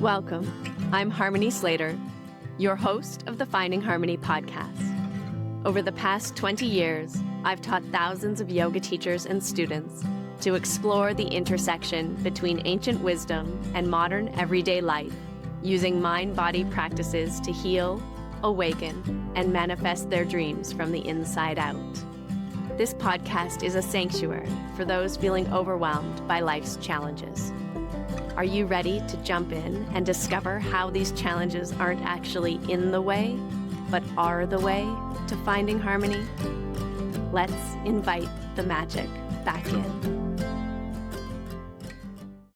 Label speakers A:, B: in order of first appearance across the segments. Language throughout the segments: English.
A: Welcome. I'm Harmony Slater, your host of the Finding Harmony podcast. Over the past 20 years, I've taught thousands of yoga teachers and students to explore the intersection between ancient wisdom and modern everyday life, using mind-body practices to heal, awaken, and manifest their dreams from the inside out. This podcast is a sanctuary for those feeling overwhelmed by life's challenges. Are you ready to jump in and discover how these challenges aren't actually in the way, but are the way to finding harmony? Let's invite the magic back in.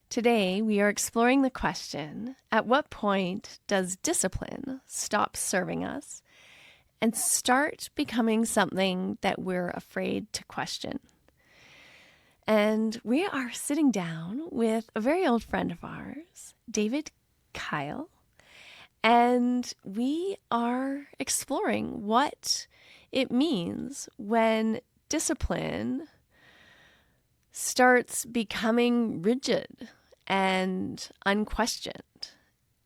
A: Today, we are exploring the question, at what point does discipline stop serving us and start becoming something that we're afraid to question? And we are sitting down with a very old friend of ours, David Keil, and we are exploring what it means when discipline starts becoming rigid and unquestioned.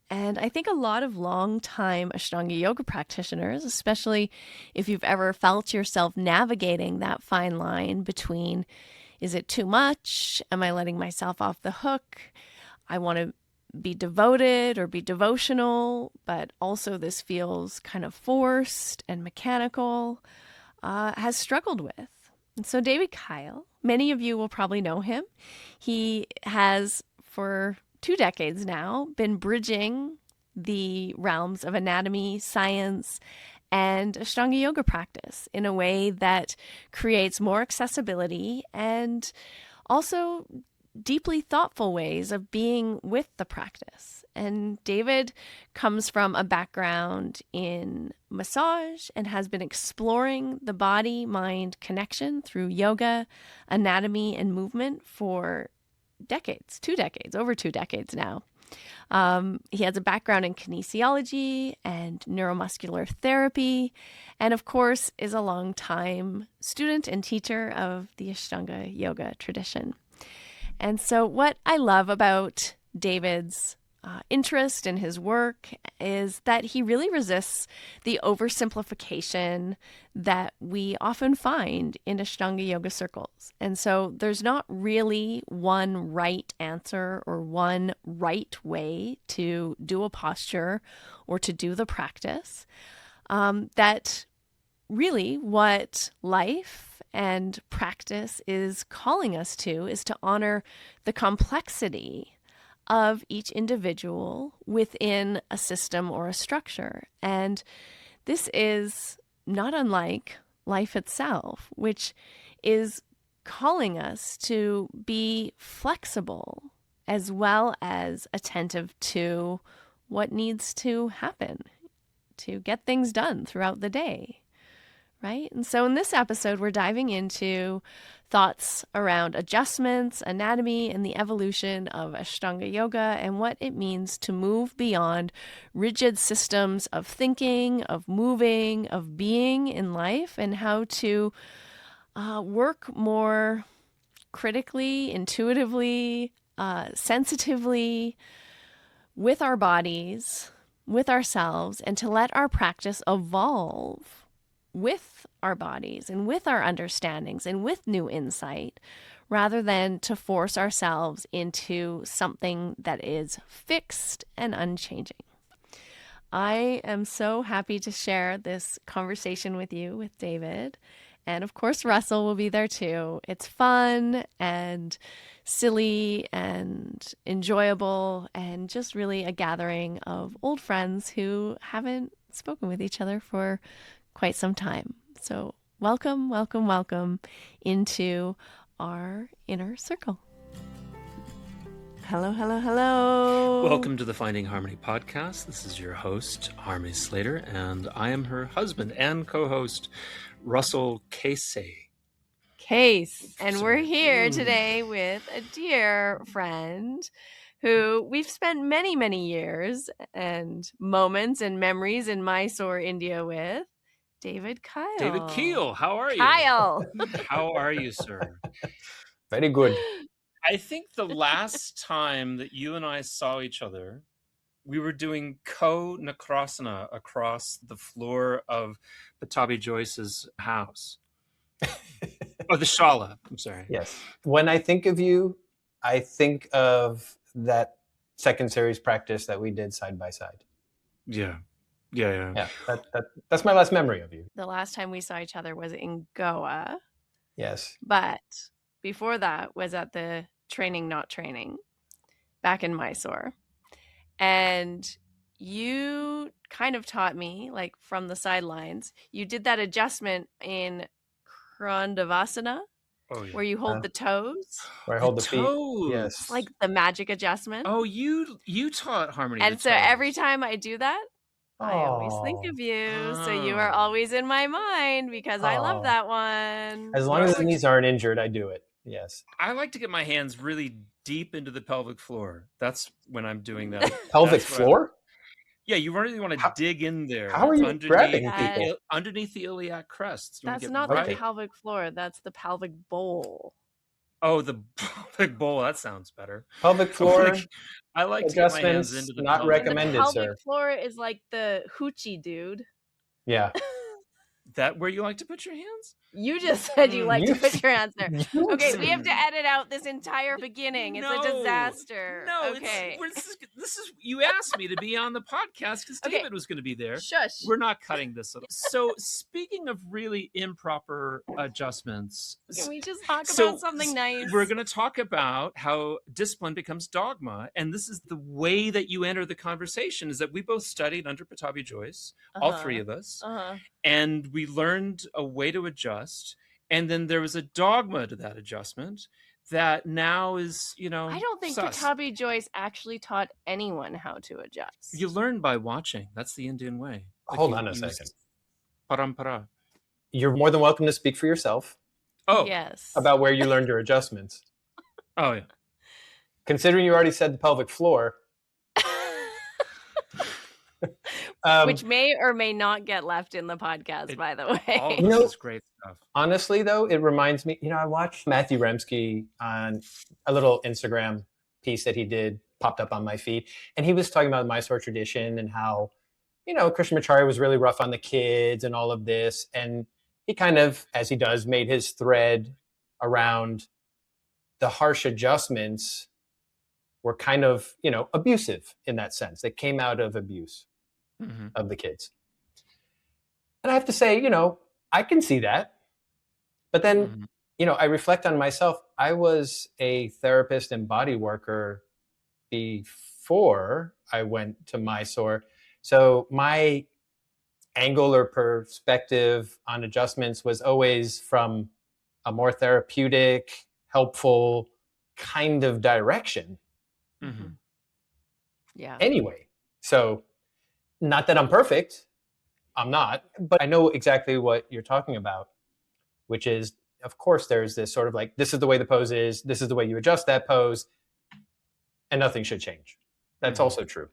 A: And I think a lot of long-time Ashtanga yoga practitioners, especially if you've ever felt yourself navigating that fine line between, is it too much? Am I letting myself off the hook? I want to be devoted or be devotional, but also this feels kind of forced and mechanical, has struggled with. And so David Keil, many of you will probably know him. He has, for 2 decades now, been bridging the realms of anatomy, science, and Ashtanga yoga practice in a way that creates more accessibility and also deeply thoughtful ways of being with the practice. And David comes from a background in massage and has been exploring the body-mind connection through yoga, anatomy, and movement for decades, 2 decades, over 2 decades now. He has a background in kinesiology and neuromuscular therapy, and of course is a long-time student and teacher of the Ashtanga yoga tradition. And so what I love about David's interest in his work is that he really resists the oversimplification that we often find in Ashtanga yoga circles. And so there's not really one right answer or one right way to do a posture or to do the practice. That really what life and practice is calling us to is to honor the complexity of each individual within a system or a structure. And this is not unlike life itself, which is calling us to be flexible as well as attentive to what needs to happen to get things done throughout the day. Right? And so in this episode, we're diving into thoughts around adjustments, anatomy, and the evolution of Ashtanga yoga and what it means to move beyond rigid systems of thinking, of moving, of being in life, and how to work more critically, intuitively, sensitively with our bodies, with ourselves, and to let our practice evolve with our bodies and with our understandings and with new insight, rather than to force ourselves into something that is fixed and unchanging. I am so happy to share this conversation with you, with David. And of course, Russell will be there too. It's fun and silly and enjoyable and just really a gathering of old friends who haven't spoken with each other for quite some time. So welcome, welcome, welcome into our inner circle. Hello, hello, hello.
B: Welcome to the Finding Harmony podcast. This is your host, Harmony Slater, and I am her husband and co-host, Russell Casey.
A: And we're here today with a dear friend who we've spent many, many years and moments and memories in Mysore, India with. David Keil.
B: David Keil, how are you?
A: Keil.
B: How are you, sir?
C: Very good.
B: I think the last time that you and I saw each other we were doing Nakrasana across the floor of Patabi Joyce's house. Oh, the Shala. I'm sorry.
C: Yes. When I think of you, I think of that second series practice that we did side by side.
B: Yeah.
C: That's my last memory of you.
A: The last time we saw each other was in Goa.
C: Yes.
A: But before that was at the Training Not Training back in Mysore. And you kind of taught me, like from the sidelines, you did that adjustment in Krandavasana, where you hold the toes.
C: Where I hold the feet.
B: Toes.
C: Yes.
A: It's like the magic adjustment.
B: Oh, you taught Harmony.
A: And so
B: toes.
A: every time I do that, I always think of you. So you are always in my mind because I love that one.
C: As long as the knees aren't injured, I do it. Yes.
B: I like to get my hands really deep into the pelvic floor. That's when I'm doing that.
C: Pelvic floor?
B: Yeah, you really want to dig in there.
C: How are you grabbing people?
B: Underneath the iliac crest.
A: That's not the pelvic floor. That's the pelvic bowl.
B: Oh, the pelvic bowl. That sounds better.
C: Pelvic floor.
B: I like to get my hands into the
C: not recommended,
A: the
C: sir.
A: pelvic floor is like the hoochie, dude.
C: Yeah.
B: That where you like to put your hands?
A: You just said you like to put your hands there. Okay, we have to edit out this entire beginning. It's a disaster.
B: No,
A: okay.
B: This is you asked me to be on the podcast because David was going to be there.
A: Shush.
B: We're not cutting this. So speaking of really improper adjustments,
A: can we just talk about something nice?
B: We're going to talk about how discipline becomes dogma, and this is the way that you enter the conversation. Is that we both studied under Patabi Joyce, all three of us, and we learned a way to adjust. And then there was a dogma to that adjustment that now is, I
A: don't think Patabi Joyce actually taught anyone how to adjust.
B: You learn by watching. That's the Indian way.
C: Hold on a second.
B: Parampara.
C: You're more than welcome to speak for yourself.
B: Oh.
A: Yes.
C: About where you learned your adjustments.
B: Oh, yeah.
C: Considering you already said the pelvic floor.
A: Which may or may not get left in the podcast, by the way.
B: All this is great stuff.
C: Honestly, though, it reminds me, I watched Matthew Remski on a little Instagram piece that he did, popped up on my feed. And he was talking about the Mysore tradition and how, Krishnamacharya was really rough on the kids and all of this. And he kind of, as he does, made his thread around the harsh adjustments were kind of, abusive in that sense. They came out of abuse. Of the kids. And I have to say, I can see that. But then, I reflect on myself. I was a therapist and body worker before I went to Mysore. So my angle or perspective on adjustments was always from a more therapeutic, helpful kind of direction.
A: Yeah.
C: Anyway, so not that I'm perfect, I'm not, but I know exactly what you're talking about, which is, of course, there's this sort of like, this is the way the pose is, this is the way you adjust that pose, and nothing should change. That's also true.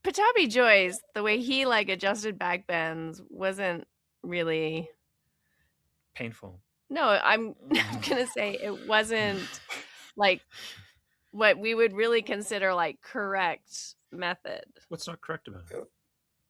A: Patabi Joyce, the way he adjusted back bends wasn't really
B: painful.
A: No, I'm going to say it wasn't like what we would really consider correct method.
B: What's not correct about it?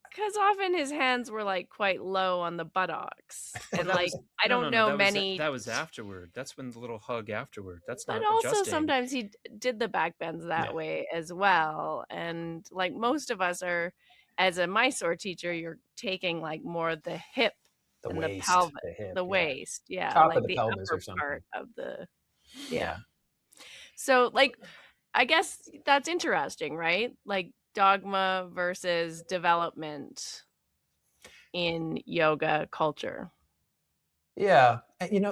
A: Because often his hands were quite low on the buttocks, and I don't know many.
B: That was afterward. That's when the little hug afterward. That's not.
A: But also
B: adjusting.
A: Sometimes he did the back bends that way as well, and most of us are, as a Mysore teacher, you're taking more the hip,
C: the
A: and
C: waist,
A: the pelvis,
C: hip,
A: the waist,
C: top of the
A: the
C: pelvis
A: upper
C: or something.
A: part of the, So I guess that's interesting, right? Dogma versus development in yoga culture.
C: Yeah.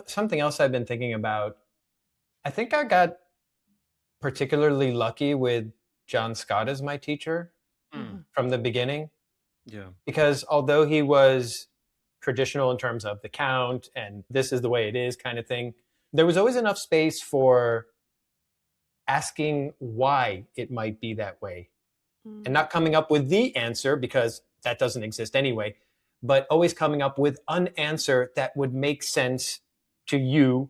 C: Something else I've been thinking about, I think I got particularly lucky with John Scott as my teacher from the beginning.
B: Yeah.
C: Because although he was traditional in terms of the count and this is the way it is kind of thing, there was always enough space for asking why it might be that way. And not coming up with the answer, because that doesn't exist anyway, but always coming up with an answer that would make sense to you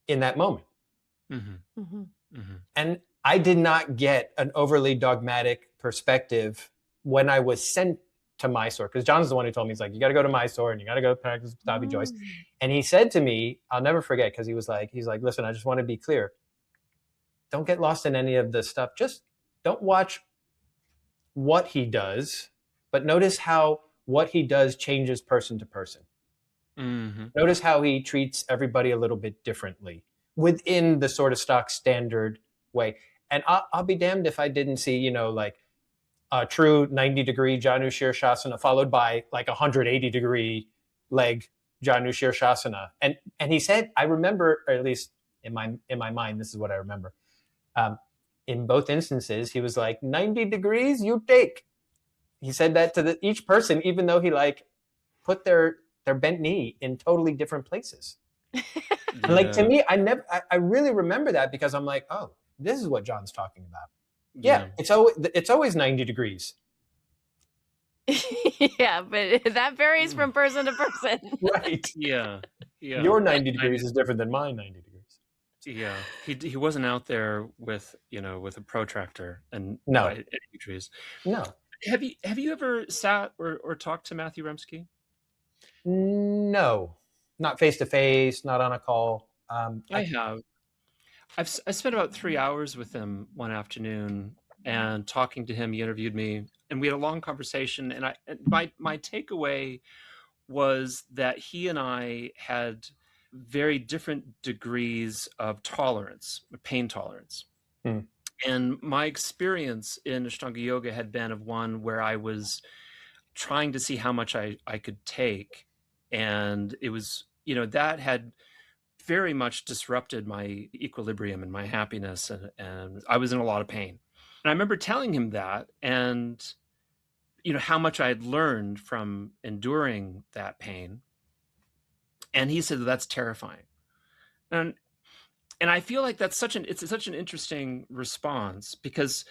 C: in that moment. And I did not get an overly dogmatic perspective when I was sent to Mysore, because John's the one who told me, he's like, you got to go to Mysore and you got to go practice David Joyce. And he said to me, I'll never forget, because he's like, listen, I just want to be clear. Don't get lost in any of this stuff. Just don't watch what he does, but notice how what he does changes person to person. Mm-hmm. Notice how he treats everybody a little bit differently within the sort of stock standard way. And I'll be damned if I didn't see, like a true 90-degree Janu Shirshasana followed by like 180-degree leg Janu Shirshasana. And he said, I remember, or at least in my mind, this is what I remember. In both instances, he was like, 90 degrees, you take. He said that to each person, even though he like put their bent knee in totally different places. Yeah. And like, to me, I really remember that, because I'm like, oh, this is what John's talking about. Yeah. It's always 90 degrees.
A: Yeah, but that varies from person to person.
C: Right.
B: Yeah.
C: Your 90 degrees is different than my 90 degrees.
B: Yeah, he wasn't out there with a protractor and
C: no
B: trees.
C: No.
B: Have you ever sat or talked to Matthew Remski?
C: No, not face to face, not on a call.
B: I have. I spent about 3 hours with him one afternoon and talking to him. He interviewed me, and we had a long conversation. And my takeaway was that he and I had very different degrees of tolerance, pain tolerance. And my experience in Ashtanga yoga had been of one where I was trying to see how much I could take. And it was, that had very much disrupted my equilibrium and my happiness. And I was in a lot of pain. And I remember telling him that, and, how much I had learned from enduring that pain. And he said, that's terrifying. And I feel like it's such an interesting response, because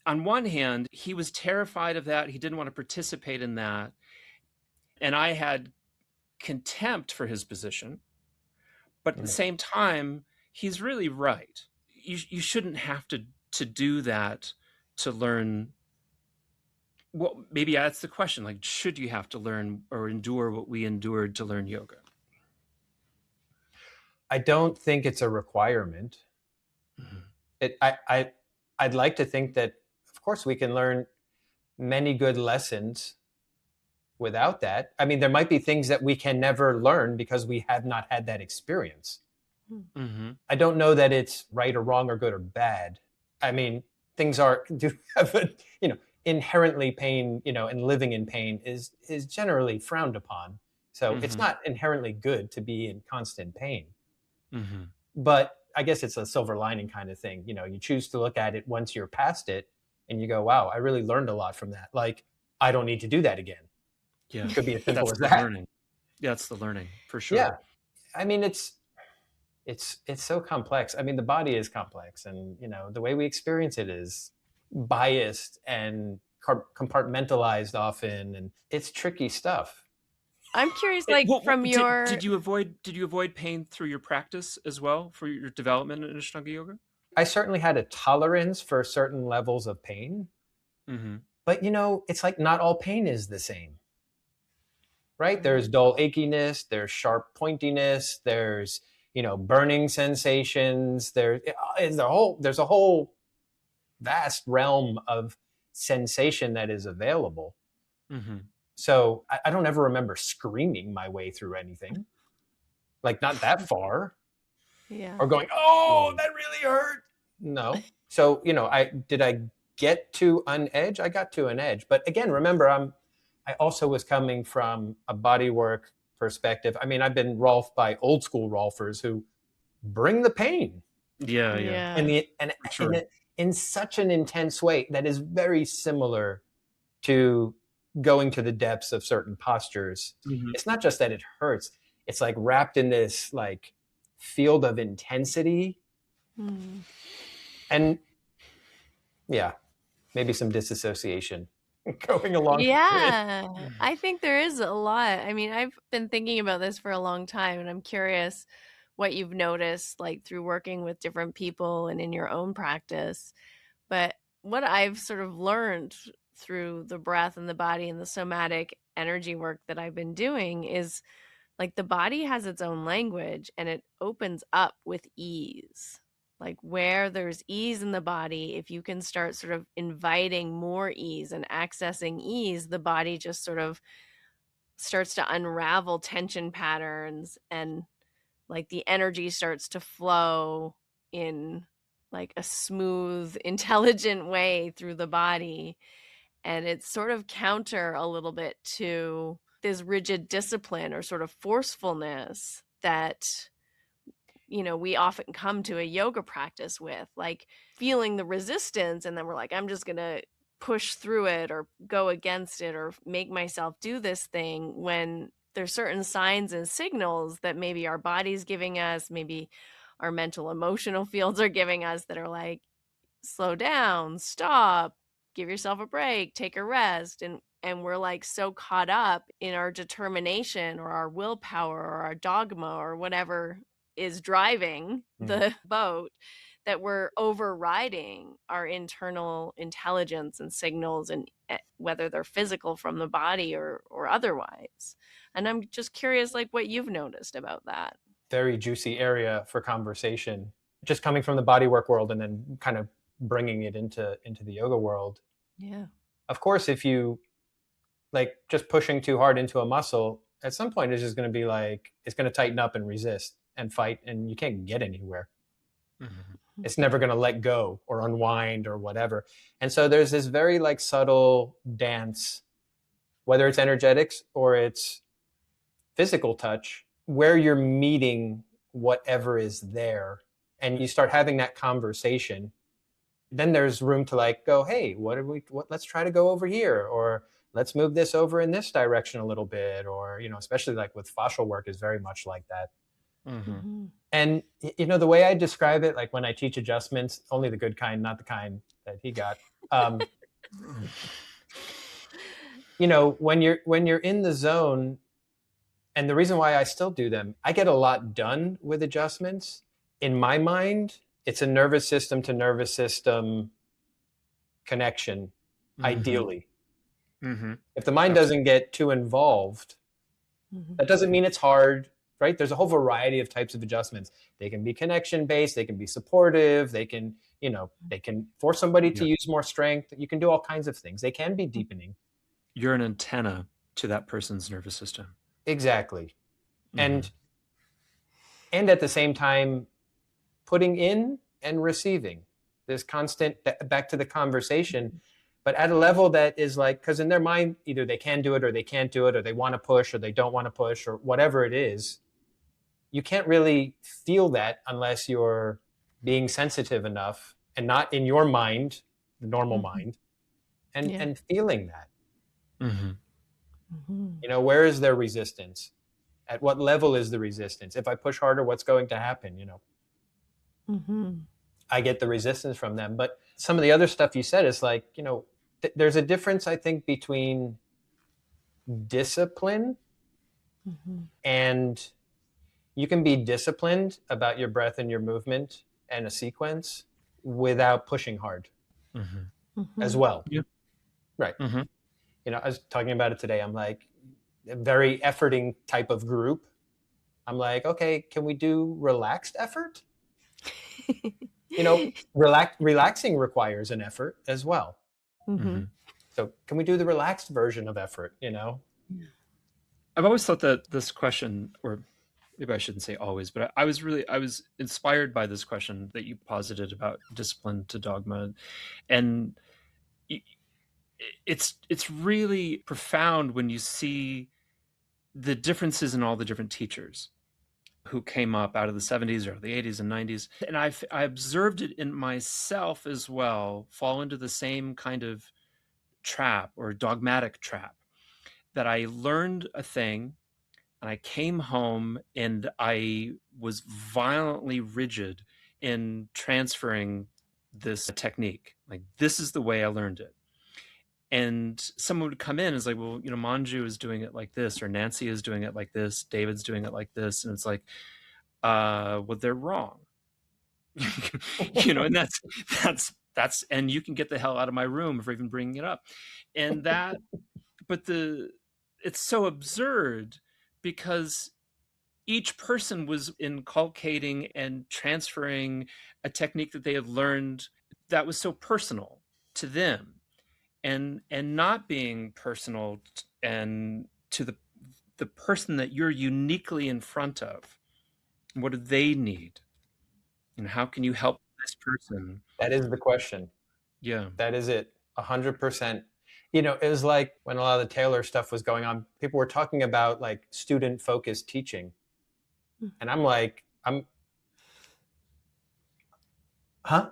B: on one hand, he was terrified of that. He didn't want to participate in that. And I had contempt for his position. But at the same time, he's really right. You shouldn't have to do that to learn. Well, maybe that's the question. Like, should you have to learn or endure what we endured to learn yoga?
C: I don't think it's a requirement. Mm-hmm. I'd like to think that, of course, we can learn many good lessons without that. I mean, there might be things that we can never learn because we have not had that experience. Mm-hmm. I don't know that it's right or wrong or good or bad. I mean, things do have a, inherently pain, and living in pain is generally frowned upon. So it's not inherently good to be in constant pain. Mm-hmm. But I guess it's a silver lining kind of thing. You choose to look at it once you're past it and you go, wow, I really learned a lot from that. Like, I don't need to do that again.
B: Yeah.
C: It could be as simple as that.
B: Learning. Yeah, that's the learning for sure.
C: Yeah. I mean, it's so complex. I mean, the body is complex, and, the way we experience it is biased and compartmentalized often, and it's tricky stuff.
A: I'm curious,
B: did you avoid pain through your practice as well for your development in Ashtanga yoga?
C: I certainly had a tolerance for certain levels of pain, but it's like not all pain is the same, right? There's dull achiness, there's sharp pointiness, there's burning sensations. There's a whole vast realm of sensation that is available. Mm-hmm. So I don't ever remember screaming my way through anything, like not that far.
A: Yeah.
C: Or going, oh, that really hurt. No. So, did I get to an edge? I got to an edge. But again, remember, I also was coming from a bodywork perspective. I mean, I've been rolfed by old school rolfers who bring the pain.
B: Yeah.
C: And sure. in such an intense way that is very similar to going to the depths of certain postures. Mm-hmm. It's not just that it hurts. It's like wrapped in this like field of intensity. And yeah, maybe some disassociation going along.
A: Yeah, with it. I think there is a lot. I mean, I've been thinking about this for a long time, and I'm curious what you've noticed, like through working with different people and in your own practice. But what I've sort of learned through the breath and the body and the somatic energy work that I've been doing is like the body has its own language and it opens up with ease. Like where there's ease in the body, if you can start sort of inviting more ease and accessing ease, the body just sort of starts to unravel tension patterns, and like the energy starts to flow in like a smooth, intelligent way through the body. And it's sort of counter a little bit to this rigid discipline or sort of forcefulness that, we often come to a yoga practice with, like feeling the resistance. And then we're like, I'm just going to push through it or go against it or make myself do this thing, when there's certain signs and signals that maybe our body's giving us, maybe our mental emotional fields are giving us, that are like, slow down, stop, give yourself a break, take a rest. And we're like so caught up in our determination or our willpower or our dogma or whatever is driving the boat, that we're overriding our internal intelligence and signals, and whether they're physical from the body or otherwise. And I'm just curious, like, what you've noticed about that.
C: Very juicy area for conversation, just coming from the bodywork world and then kind of bringing it into the yoga world.
A: Yeah.
C: Of course, if you like just pushing too hard into a muscle, at some point it's just going to be like, it's going to tighten up and resist and fight, and you can't get anywhere. Mm-hmm. It's never going to let go or unwind or whatever. And so there's this very like subtle dance, whether it's energetics or it's physical touch, where you're meeting whatever is there, and you start having that conversation. Then there's room to like go, hey, let's try to go over here, or let's move this over in this direction a little bit, or, especially like with fascial work is very much like that. Mm-hmm. And, the way I describe it, like when I teach adjustments, only the good kind, not the kind that he got. When you're in the zone, and the reason why I still do them, I get a lot done with adjustments. In my mind, it's a nervous system to nervous system connection, ideally. Mm-hmm. If the mind doesn't get too involved, that doesn't mean it's hard, right? There's a whole variety of types of adjustments. They can be connection based, they can be supportive, they can, they can force somebody to use more strength. You can do all kinds of things. They can be deepening.
B: You're an antenna to that person's nervous system.
C: Exactly. Mm-hmm. And at the same time, putting in and receiving this constant, back to the conversation, but at a level that is like, because in their mind, either they can do it or they can't do it, or they want to push or they don't want to push, or whatever it is. You can't really feel that unless you're being sensitive enough and not in your mind, the normal mind, and feeling that. Mm-hmm. Mm-hmm. Where is their resistance? At what level is the resistance? If I push harder, what's going to happen? Mm-hmm. I get the resistance from them. But some of the other stuff you said is like, there's a difference, I think, between discipline and you can be disciplined about your breath and your movement and a sequence without pushing hard as well. Yeah. Right. Mm-hmm. I was talking about it today. I'm like, a very efforting type of group. I'm like, okay, can we do relaxed effort? Relaxing requires an effort as well. Mm-hmm. So can we do the relaxed version of effort,
B: I've always thought that this question, or maybe I shouldn't say always, but I was inspired by this question that you posited about discipline to dogma. And it's really profound when you see the differences in all the different teachers who came up out of the 70s or the 80s and 90s. And I observed it in myself as well, fall into the same kind of trap or dogmatic trap, that I learned a thing and I came home and I was violently rigid in transferring this technique. Like, this is the way I learned it. And someone would come in and is like, well, Manju is doing it like this, or Nancy is doing it like this, David's doing it like this. And it's like, well, they're wrong. And that's and you can get the hell out of my room for even bringing it up. And that, but it's so absurd because each person was inculcating and transferring a technique that they had learned that was so personal to them, and not being personal and to the person that you're uniquely in front of. What do they need? And how can you help this person?
C: That is the question.
B: Yeah.
C: That is it. 100%. It was like when a lot of the Taylor stuff was going on, people were talking about like student focused teaching. And I'm like, huh?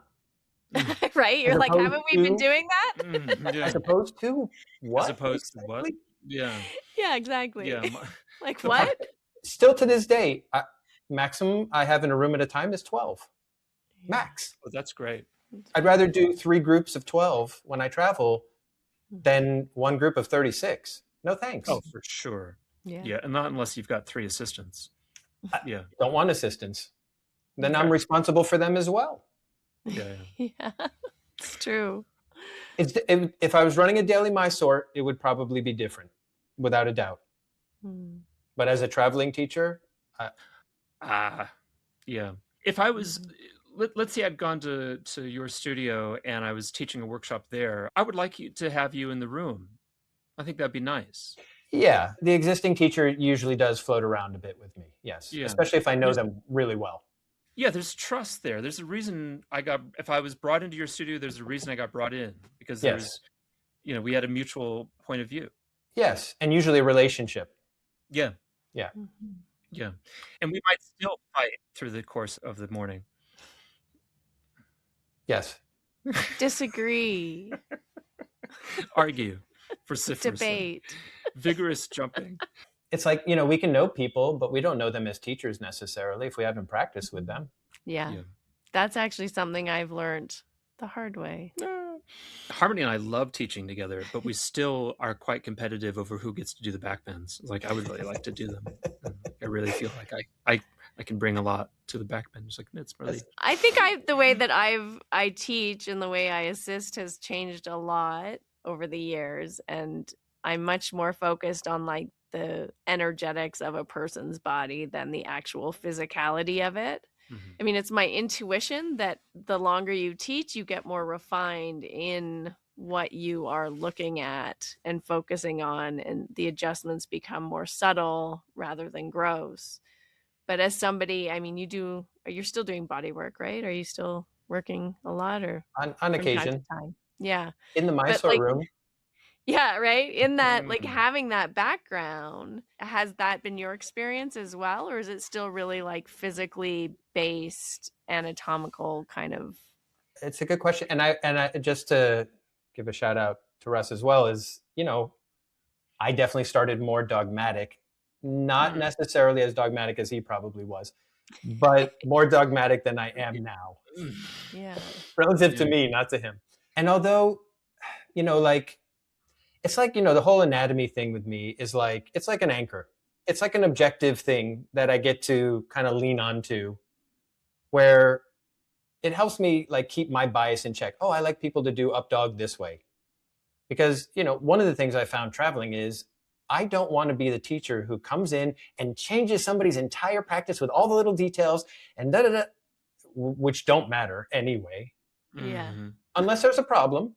A: Right? You're like, haven't we been doing that?
B: Yeah.
C: As opposed to what?
B: As opposed to what? Yeah.
A: Yeah, exactly.
B: Yeah.
A: Like what?
C: Still to this day, maximum I have in a room at a time is 12. Max.
B: Oh, that's great.
C: I'd rather do 3 groups of 12 when I travel than one group of 36. No thanks.
B: Oh, for sure. Yeah. And not unless you've got 3 assistants. Yeah.
C: Don't want assistants. Then I'm responsible for them as well.
B: Yeah.
A: Yeah. It's true.
C: If I was running a daily Mysore, it would probably be different, without a doubt. But as a traveling teacher,
B: yeah. If I was, let's say I'd gone to your studio and I was teaching a workshop there, I would like to have you in the room. I think that'd be nice.
C: Yeah, the existing teacher usually does float around a bit with me. Yes, especially if I know them really well.
B: Yeah, there's trust there. There's a reason if I was brought into your studio, there's a reason I got brought in, because we had a mutual point of view.
C: Yes, and usually a relationship.
B: Yeah.
C: Yeah.
B: Yeah. And we might still fight through the course of the morning.
C: Yes.
A: Disagree.
B: Argue. Vociferously.
A: Debate.
B: Vigorous jumping.
C: It's like, we can know people, but we don't know them as teachers necessarily if we haven't practiced with them.
A: Yeah. That's actually something I've learned the hard way.
B: Harmony and I love teaching together, but we still are quite competitive over who gets to do the backbends. Like, I would really like to do them. I really feel like I can bring a lot to the backbend. It's like, it's really...
A: I think the way that I teach and the way I assist has changed a lot over the years, and I'm much more focused on like the energetics of a person's body than the actual physicality of it. I mean, it's my intuition that the longer you teach, you get more refined in what you are looking at and focusing on, and the adjustments become more subtle rather than gross. But as somebody, I mean, you're still doing body work, right? Are you still working a lot, or
C: on occasion?
A: Time? Yeah.
C: In the Mysore room.
A: Yeah, right. In that, like, having that background, has that been your experience as well, or is it still really like physically based, anatomical kind of?
C: It's a good question, and I just to give a shout out to Russ as well, is I definitely started more dogmatic, not necessarily as dogmatic as he probably was, but more dogmatic than I am now.
A: Yeah.
C: Relative to me, not to him. And although, like, it's like, the whole anatomy thing with me is like, it's like an anchor. It's like an objective thing that I get to kind of lean onto, where it helps me like keep my bias in check. Oh, I like people to do up dog this way. Because, one of the things I found traveling is I don't want to be the teacher who comes in and changes somebody's entire practice with all the little details and which don't matter anyway.
A: Yeah.
C: Unless there's a problem,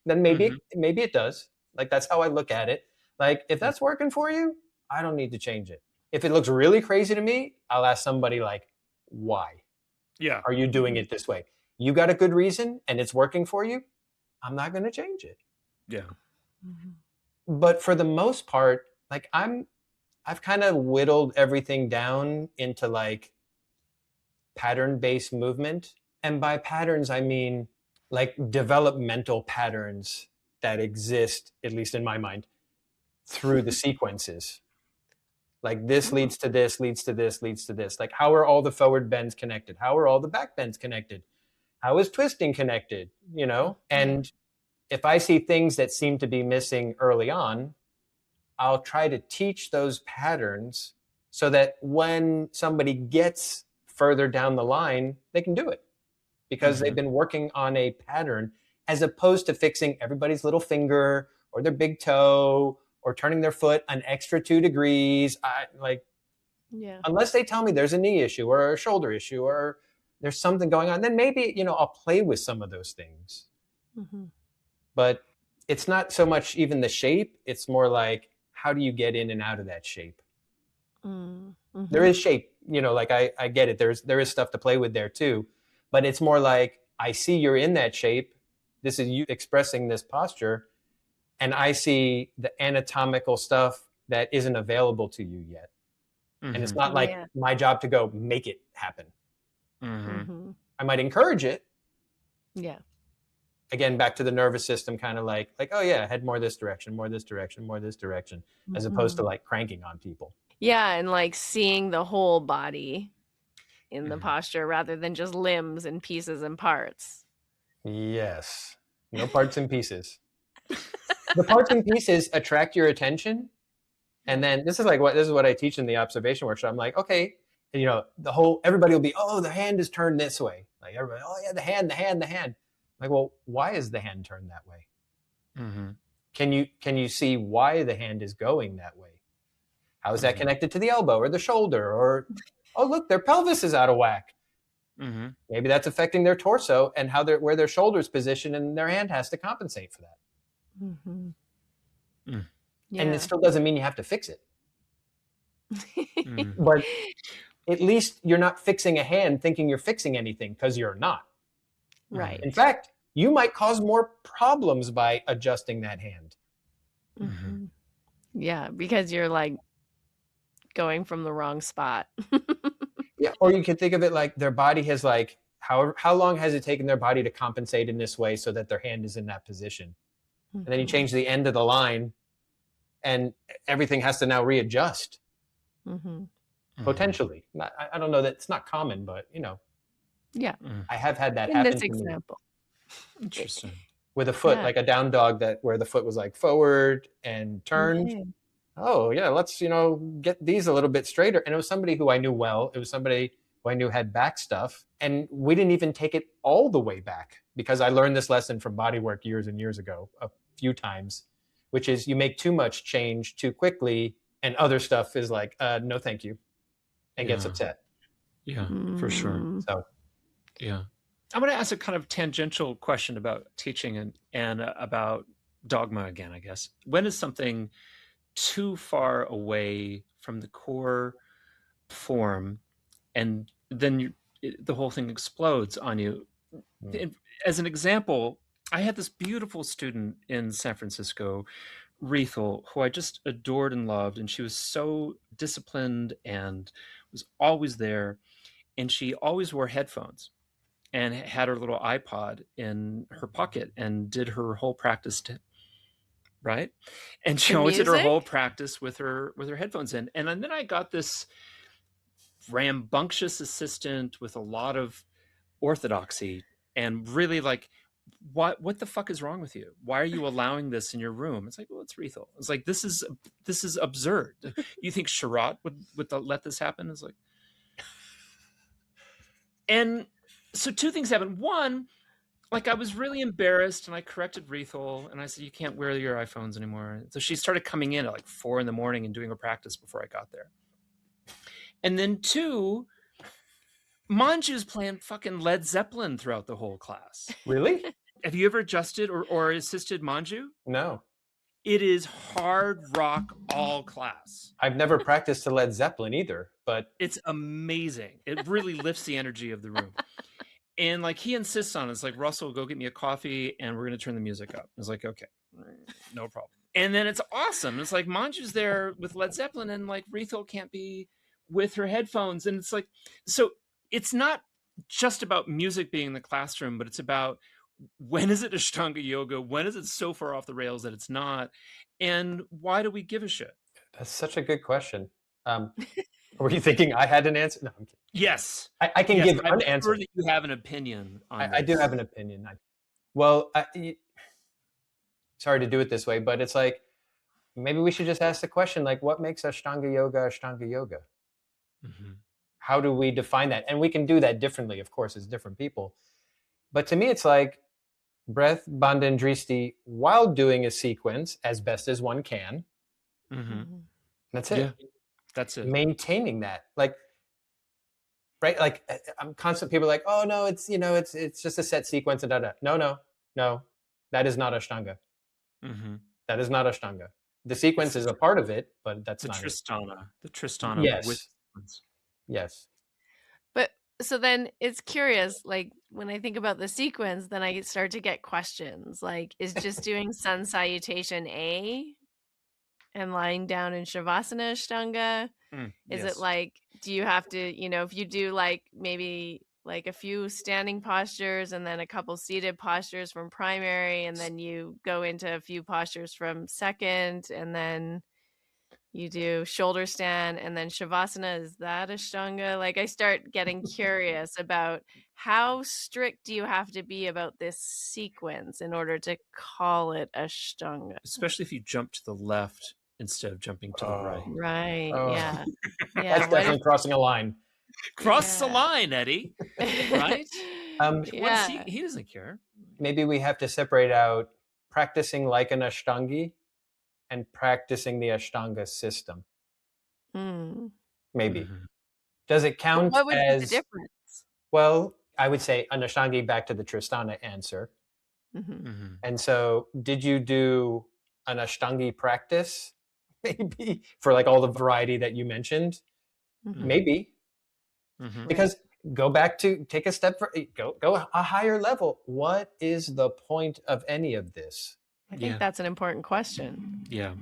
C: then maybe it does. Like, that's how I look at it. Like, if that's working for you, I don't need to change it. If it looks really crazy to me, I'll ask somebody like, why?
B: Yeah.
C: Are you doing it this way? You got a good reason and it's working for you? I'm not going to change it.
B: Yeah.
C: But for the most part, like, I've kind of whittled everything down into like pattern-based movement. And by patterns, I mean like developmental patterns that exist, at least in my mind, through the sequences. Like, this leads to this, leads to this, leads to this. Like, how are all the forward bends connected? How are all the back bends connected? How is twisting connected? And if I see things that seem to be missing early on, I'll try to teach those patterns so that when somebody gets further down the line, they can do it because they've been working on a pattern, as opposed to fixing everybody's little finger or their big toe or turning their foot an extra 2 degrees. Unless they tell me there's a knee issue or a shoulder issue or there's something going on, then maybe, I'll play with some of those things. But it's not so much even the shape. It's more like, how do you get in and out of that shape? There is shape, like I get it. There is stuff to play with there too, but it's more like, I see you're in that shape. This is you expressing this posture. And I see the anatomical stuff that isn't available to you yet. And it's not like my job to go make it happen. I might encourage it.
A: Yeah.
C: Again, back to the nervous system, kind of like, oh yeah, head more this direction, more this direction, more this direction, as opposed to like cranking on people.
A: Yeah, and like seeing the whole body in the posture rather than just limbs and pieces and parts.
C: Yes. No parts and pieces. The parts and pieces attract your attention. And then this is what I teach in the observation workshop. I'm like, okay, everybody will be, oh, the hand is turned this way. Like everybody, oh yeah, the hand. Like, well, why is the hand turned that way? Can you see why the hand is going that way? How is that connected to the elbow or the shoulder? Or, oh, look, their pelvis is out of whack. Maybe that's affecting their torso and where their shoulder's positioned, and their hand has to compensate for that. Yeah. And it still doesn't mean you have to fix it. But at least you're not fixing a hand thinking you're fixing anything, because you're not.
A: Right.
C: In fact, you might cause more problems by adjusting that hand.
A: Yeah, because you're like going from the wrong spot.
C: Yeah, or you can think of it like their body has like, how long has it taken their body to compensate in this way so that their hand is in that position? And then you change the end of the line and everything has to now readjust. Potentially. I don't know, that it's not common, but
A: Yeah.
C: I have had that
A: in
C: happen
A: this
C: to
A: example.
B: Me. Interesting.
C: With a foot, like a down dog where the foot was like forward and turned. Oh yeah, let's get these a little bit straighter. And it was somebody who I knew well. It was somebody who I knew had back stuff, and we didn't even take it all the way back, because I learned this lesson from bodywork years and years ago a few times, which is you make too much change too quickly, and other stuff is like, no, thank you, and gets upset.
B: Yeah, for sure.
C: So,
B: yeah, I'm going to ask a kind of tangential question about teaching and about dogma again, I guess. When is something too far away from the core form, and then the whole thing explodes on you? As an example, I had this beautiful student in San Francisco, Rethel, who I just adored and loved, and she was so disciplined and was always there, and she always wore headphones and had her little iPod in her pocket and did her whole practice right? And she always did her whole practice with her headphones in. And then I got this rambunctious assistant with a lot of orthodoxy, and really like, what the fuck is wrong with you? Why are you allowing this in your room? It's like, well, it's Rethel. It's like, this is absurd. You think Sharat would let this happen? It's like, and so two things happened. One, like, I was really embarrassed, and I corrected Rethel, and I said, you can't wear your iPhones anymore. So she started coming in at like 4 a.m. and doing her practice before I got there. And then two, Manju's playing fucking Led Zeppelin throughout the whole class.
C: Really?
B: Have you ever adjusted or assisted Manju?
C: No.
B: It is hard rock all class.
C: I've never practiced to Led Zeppelin either, but
B: it's amazing. It really lifts the energy of the room. And like, he insists on it. It's like, Russell, go get me a coffee and we're going to turn the music up. It's like, okay, no problem. And then it's awesome. It's like, Manju's there with Led Zeppelin, and like Rethel can't be with her headphones. And it's like, so it's not just about music being in the classroom, but it's about, when is it Ashtanga yoga? When is it so far off the rails that it's not? And why do we give a shit?
C: That's such a good question. Were you thinking I had an answer? No, I'm kidding.
B: Yes.
C: I can give
B: I'm
C: an answer.
B: sure that you have an opinion on this.
C: I do have an opinion. Sorry to do it this way, but it's like, maybe we should just ask the question, like, what makes Ashtanga yoga Ashtanga yoga? how do we define that? And we can do that differently, of course, as different people. But to me, it's like breath, bandha, and drishti while doing a sequence as best as one can.
B: Mm-hmm.
C: That's it.
B: Yeah, that's it.
C: Maintaining that, like, right? Like, I'm constant. People are like, oh no, it's it's just a set sequence and da. No, that is not Ashtanga.
B: Mm-hmm.
C: That is not Ashtanga. The sequence is a part of it, but that's not
B: Tristana. The
C: it.
B: Tristana
C: Yes.
B: with sequence.
C: Yes.
A: But so then it's curious, like when I think about the sequence, then I start to get questions. Like, is just doing sun salutation A and lying down in Shavasana Ashtanga? Is
B: Yes.
A: it like, do you have to, if you do like maybe like a few standing postures and then a couple seated postures from primary, and then you go into a few postures from second, and then you do shoulder stand and then Shavasana, is that Ashtanga? Like, I start getting curious about how strict do you have to be about this sequence in order to call it Ashtanga?
B: Especially if you jump to the left instead of jumping to the right.
A: Right.
C: Oh.
A: Yeah.
C: That's definitely crossing a line.
B: Cross the line, Eddie. Right?
A: Yeah.
B: He doesn't care.
C: Maybe we have to separate out practicing like an Ashtangi and practicing the Ashtanga system. Maybe.
B: Mm-hmm.
C: Does it count
A: what would
C: as
A: be the difference?
C: Well, I would say an Ashtangi, back to the Tristana answer.
B: Mm-hmm.
C: And so, did you do an Ashtangi practice? Maybe for like all the variety that you mentioned. Maybe. Because go back to take a step go a higher level. What is the point of any of this?
A: I think that's an important question.
B: Yeah.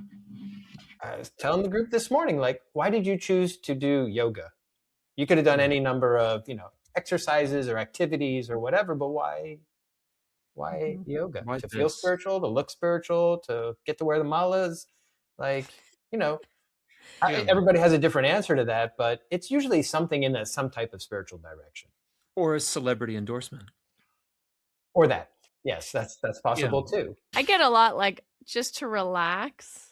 C: I was telling the group this morning, like, why did you choose to do yoga? You could have done any number of, exercises or activities or whatever, but why yoga?
B: Why
C: to feel spiritual, to look spiritual, to get to wear the malas? Like, everybody has a different answer to that, but it's usually something in some type of spiritual direction.
B: Or a celebrity endorsement.
C: Or that. Yes, that's possible too.
A: I get a lot like just to relax.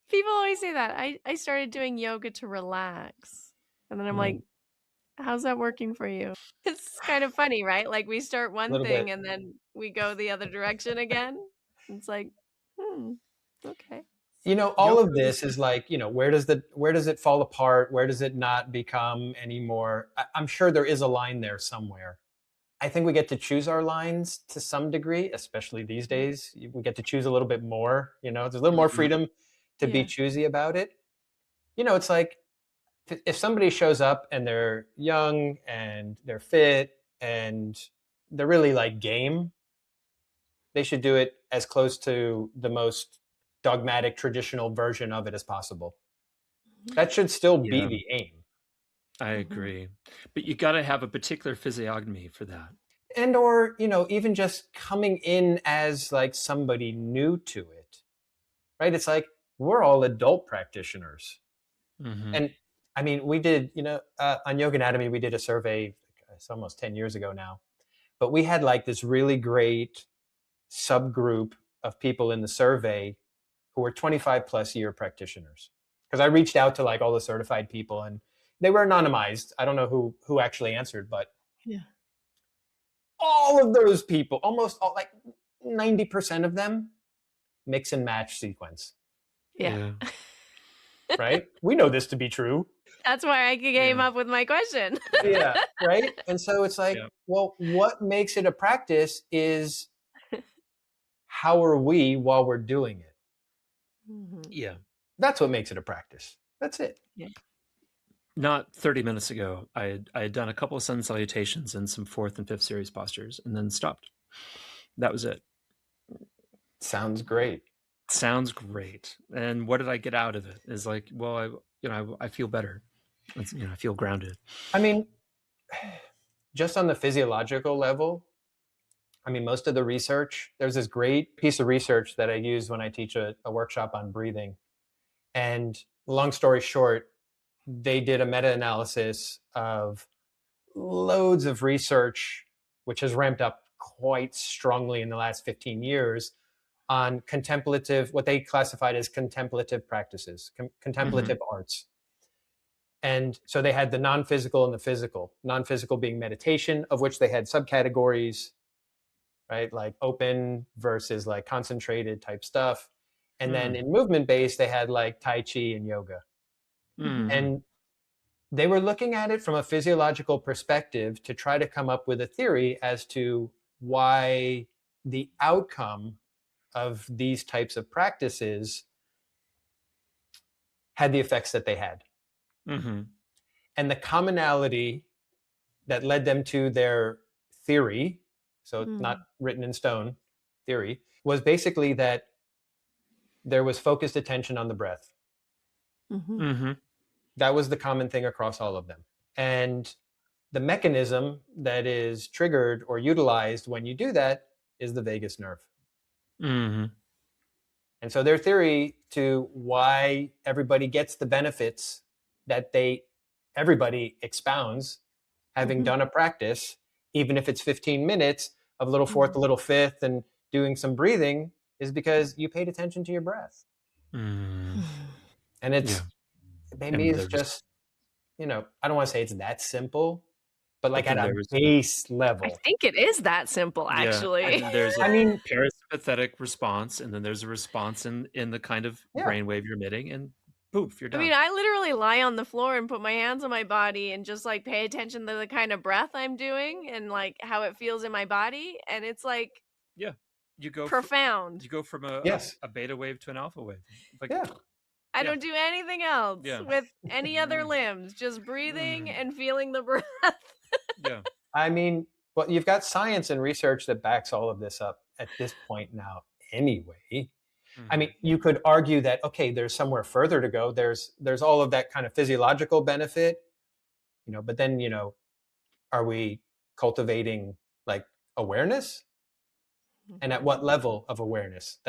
A: People always say that. I started doing yoga to relax. And then I'm like, how's that working for you? It's kind of funny, right? Like we start one thing and then we go the other direction again. It's like, okay.
C: All of this is like, where does it fall apart? Where does it not become anymore? I'm sure there is a line there somewhere. I think we get to choose our lines to some degree, especially these days. We get to choose a little bit more, there's a little more freedom to be choosy about it. It's like if somebody shows up and they're young and they're fit and they're really like game, they should do it as close to the most dogmatic traditional version of it as possible. That should still be the aim.
B: I agree. But you got to have a particular physiognomy for that.
C: And or, even just coming in as like somebody new to it, right? It's like, we're all adult practitioners. And I mean, we did, on Yoga Anatomy, we did a survey, it's almost 10 years ago now, but we had like this really great subgroup of people in the survey who were 25 plus year practitioners. Because I reached out to like all the certified people and they were anonymized. I don't know who actually answered, but all of those people, almost all, like 90% of them, mix and match sequence.
A: Yeah.
C: Right? We know this to be true.
A: That's why I came up with my question.
C: Yeah, right? And so it's like, well, what makes it a practice is how are we while we're doing it?
B: Yeah.
C: That's what makes it a practice. That's it.
A: Yeah.
B: Not 30 minutes ago, I had done a couple of sun salutations and some 4th and 5th series postures and then stopped. That was it.
C: Sounds great.
B: Sounds great. And what did I get out of it? Is like, well, I feel better. I feel grounded.
C: I mean, just on the physiological level, I mean, most of the research, there's this great piece of research that I use when I teach a workshop on breathing. And long story short, they did a meta-analysis of loads of research, which has ramped up quite strongly in the last 15 years on contemplative, what they classified as contemplative practices, contemplative arts. And so they had the non-physical and the physical. Non-physical being meditation, of which they had subcategories, right? Like open versus like concentrated type stuff. And then in movement-based, they had like Tai Chi and yoga. And they were looking at it from a physiological perspective to try to come up with a theory as to why the outcome of these types of practices had the effects that they had. And the commonality that led them to their theory, so not written in stone theory, was basically that there was focused attention on the breath. That was the common thing across all of them. And the mechanism that is triggered or utilized when you do that is the vagus nerve. And so their theory to why everybody gets the benefits that everybody expounds, having done a practice, even if it's 15 minutes of little fourth, a little fifth, and doing some breathing, is because you paid attention to your breath. And it's, maybe it's just, I don't want to say it's that simple, but like at a base level.
A: I think it is that simple, actually.
B: Yeah. There's a parasympathetic response, and then there's a response in the kind of brainwave you're emitting, and poof, you're done.
A: I mean, I literally lie on the floor and put my hands on my body and just like pay attention to the kind of breath I'm doing and like how it feels in my body. And it's like,
B: you go
A: profound.
B: You go from a beta wave to an alpha wave. Like,
A: I don't do anything else with any other limbs, just breathing and feeling the breath.
C: I mean, well, you've got science and research that backs all of this up at this point now anyway. I mean, you could argue that, okay, there's somewhere further to go. There's all of that kind of physiological benefit, but then, are we cultivating like awareness? And at what level of awareness?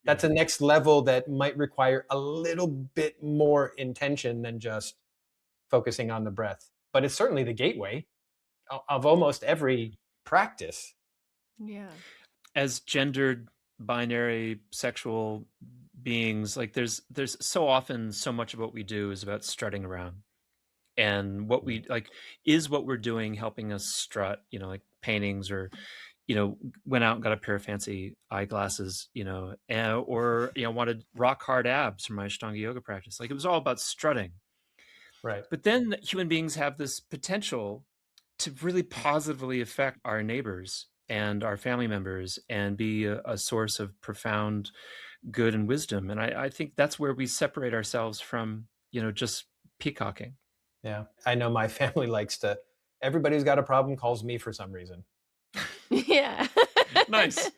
C: That's a next level that might require a little bit more intention than just focusing on the breath. But it's certainly the gateway of almost every practice.
A: Yeah.
B: As gendered, binary, sexual beings, like there's so often so much of what we do is about strutting around. And what we like is what we're doing helping us strut, like paintings or went out and got a pair of fancy eyeglasses, or wanted rock hard abs from my Ashtanga yoga practice. Like it was all about strutting.
C: Right.
B: But then human beings have this potential to really positively affect our neighbors and our family members and be a source of profound good and wisdom. And I think that's where we separate ourselves from, just peacocking.
C: Yeah. I know my family everybody who's got a problem calls me for some reason.
A: Yeah.
B: Nice.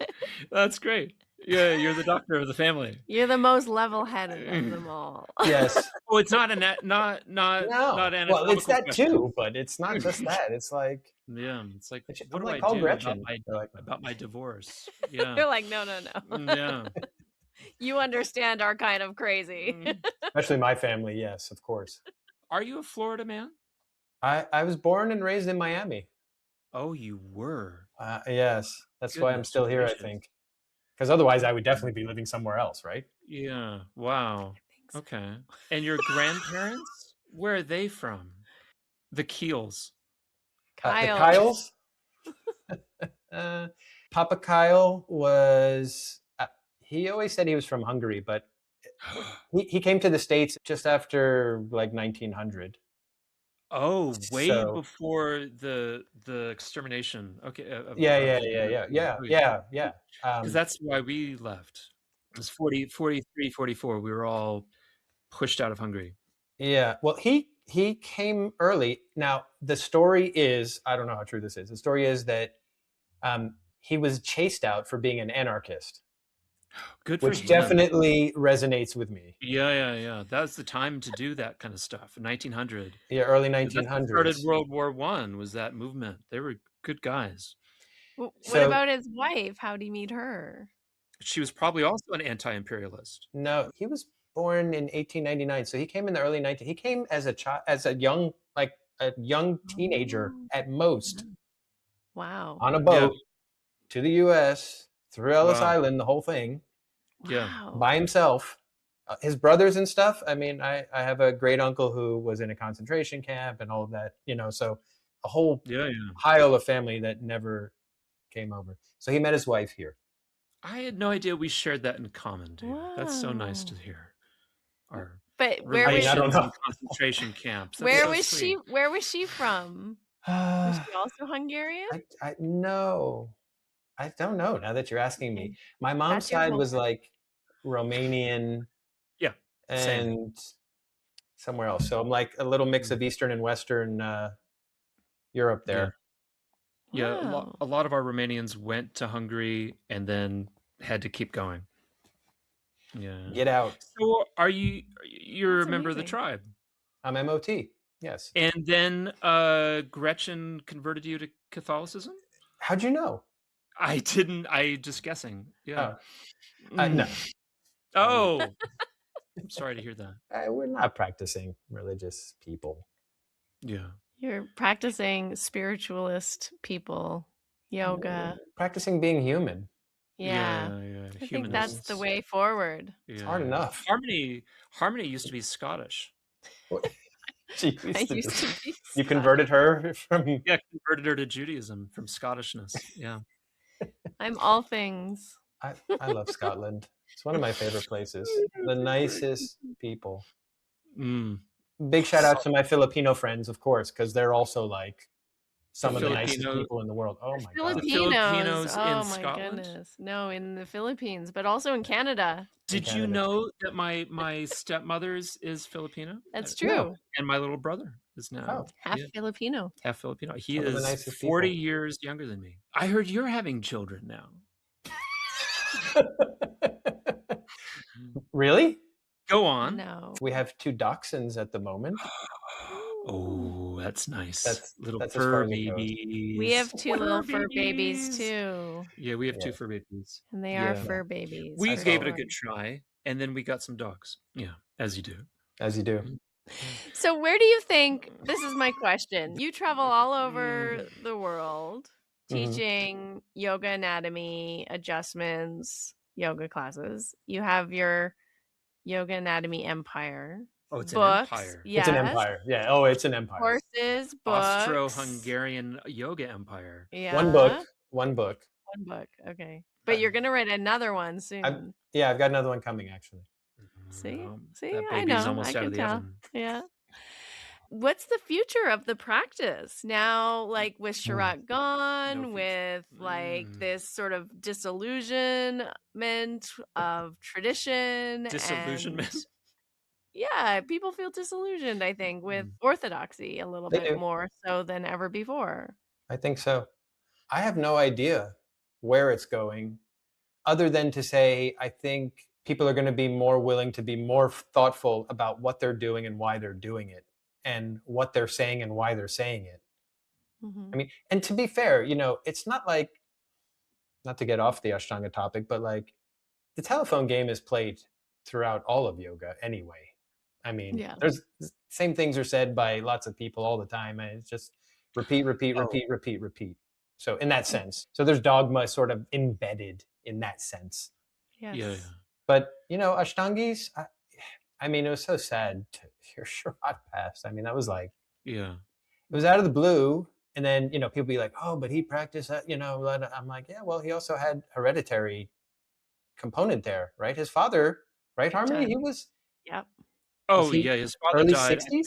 B: That's great. Yeah, you're the doctor of the family.
A: You're the most level-headed of them all.
C: Yes.
B: Oh, it's not not anatomical.
C: Well, it's that too, but it's not just that. It's like
B: it's like what do
C: like,
B: I do
C: Gretchen.
B: about my divorce? Yeah.
A: They're like, no.
B: Yeah.
A: You understand our kind of crazy.
C: Especially my family, yes, of course.
B: Are you a Florida man?
C: I was born and raised in Miami.
B: Oh, you were?
C: Yes. That's why I'm still here, I think. Because otherwise I would definitely be living somewhere else, right?
B: Yeah. Wow. So. Okay. And your grandparents? Where are they from? The Keils.
C: The Keils? Papa Keil was... he always said he was from Hungary, but he came to the States just after like 1900.
B: Oh, way before the extermination. Okay.
C: Yeah.
B: Because that's why we left. It was 43, 44. We were all pushed out of Hungary.
C: Yeah. Well, he came early. Now, the story is, I don't know how true this is. The story is that he was chased out for being an anarchist.
B: Good for him.
C: Which definitely resonates with me.
B: Yeah. That's the time to do that kind of stuff. 1900.
C: Yeah, early 1900s.
B: That started World War I. Was that movement? They were good guys.
A: What about his wife? How'd he meet her?
B: She was probably also an anti-imperialist.
C: No, he was born in 1899, so he came in the early 19. He came as a young teenager at most.
A: Wow.
C: On a boat to the U.S. through Ellis Island, the whole thing.
B: Yeah.
C: By himself. his brothers and stuff. I mean, I have a great uncle who was in a concentration camp and all of that, so a whole pile of family that never came over. So he met his wife here.
B: I had no idea we shared that in common, David. Wow. That's so nice to hear.
A: But where was
B: I don't know. Concentration camps.
A: Where was she? Where was she from? Was she also Hungarian?
C: No, I don't know. Now that you're asking me, my mom's side was like Romanian.
B: Yeah,
C: and
B: same.
C: Somewhere else. So I'm like a little mix of Eastern and Western Europe there.
B: Yeah, wow. a lot of our Romanians went to Hungary and then had to keep going. Yeah.
C: Get out.
B: So you're a member of the tribe?
C: I'm MOT, yes.
B: And then Gretchen converted you to Catholicism?
C: How'd you know?
B: I didn't. I just guessing. Yeah.
C: No.
B: Oh. I'm sorry to hear that.
C: We're not practicing religious people.
B: Yeah.
A: You're practicing spiritualist people, yoga.
C: Practicing being human.
A: Yeah. I think that's the way forward.
C: It's hard enough.
B: Harmony used to be Scottish.
C: She used to be. You converted her from...
B: Yeah, converted her to Judaism from Scottishness. Yeah.
A: I'm all things.
C: I love Scotland. It's one of my favorite places. The nicest people. Big shout out to my Filipino friends, of course, because they're also like some of the nicest people in the world. Oh my God.
B: The Filipinos in Scotland?
A: Goodness. No, in the Philippines, but also in Canada.
B: Did you know that my stepmother's is Filipino?
A: That's true.
B: No. And my little brother is now
A: half Filipino.
B: Half Filipino. He is 40 years younger than me. I heard you're having children now.
C: Really?
B: Go on.
A: No.
C: We have 2 dachshunds at the moment.
B: Oh, that's nice.
C: That's
B: fur babies.
A: We have 2 little fur babies too.
B: Yeah, we have 2 fur babies.
A: And they are fur babies.
B: We gave it a good try, and then we got some dogs. Yeah, as you do.
C: As you do.
A: So where do you think, this is my question, you travel all over the world teaching yoga anatomy, adjustments, yoga classes. You have your yoga anatomy empire.
B: Oh, it's an empire.
C: Yes. It's an empire. Yeah. Oh, it's an empire.
A: Courses, books.
B: Austro-Hungarian yoga empire.
A: Yeah.
C: One book.
A: Okay. But you're going to write another one soon.
C: I've got another one coming, actually.
A: See,
B: I know. Almost out of the oven.
A: Yeah. What's the future of the practice now, like with Sharat gone, with like this sort of disillusionment of tradition?
B: Disillusionment?
A: Yeah, people feel disillusioned, I think, with orthodoxy a little bit more so than ever before.
C: I think so. I have no idea where it's going, other than to say, I think people are going to be more willing to be more thoughtful about what they're doing and why they're doing it, and what they're saying and why they're saying it. I mean, and to be fair, it's not like, not to get off the Ashtanga topic, but like the telephone game is played throughout all of yoga anyway. I mean, there's same things are said by lots of people all the time. And it's just repeat. So in that sense, so there's dogma sort of embedded in that sense.
A: Yes.
B: Yeah.
C: But, Ashtangis, I mean, it was so sad to hear Sharat pass. I mean, that was like, it was out of the blue. And then, people be like, oh, but he practiced that, I'm like, yeah, well, he also had hereditary component there, right? His father, right, Harmony? He was.
A: Yep.
B: Oh, his father
C: early
B: died
C: 60s?
B: At the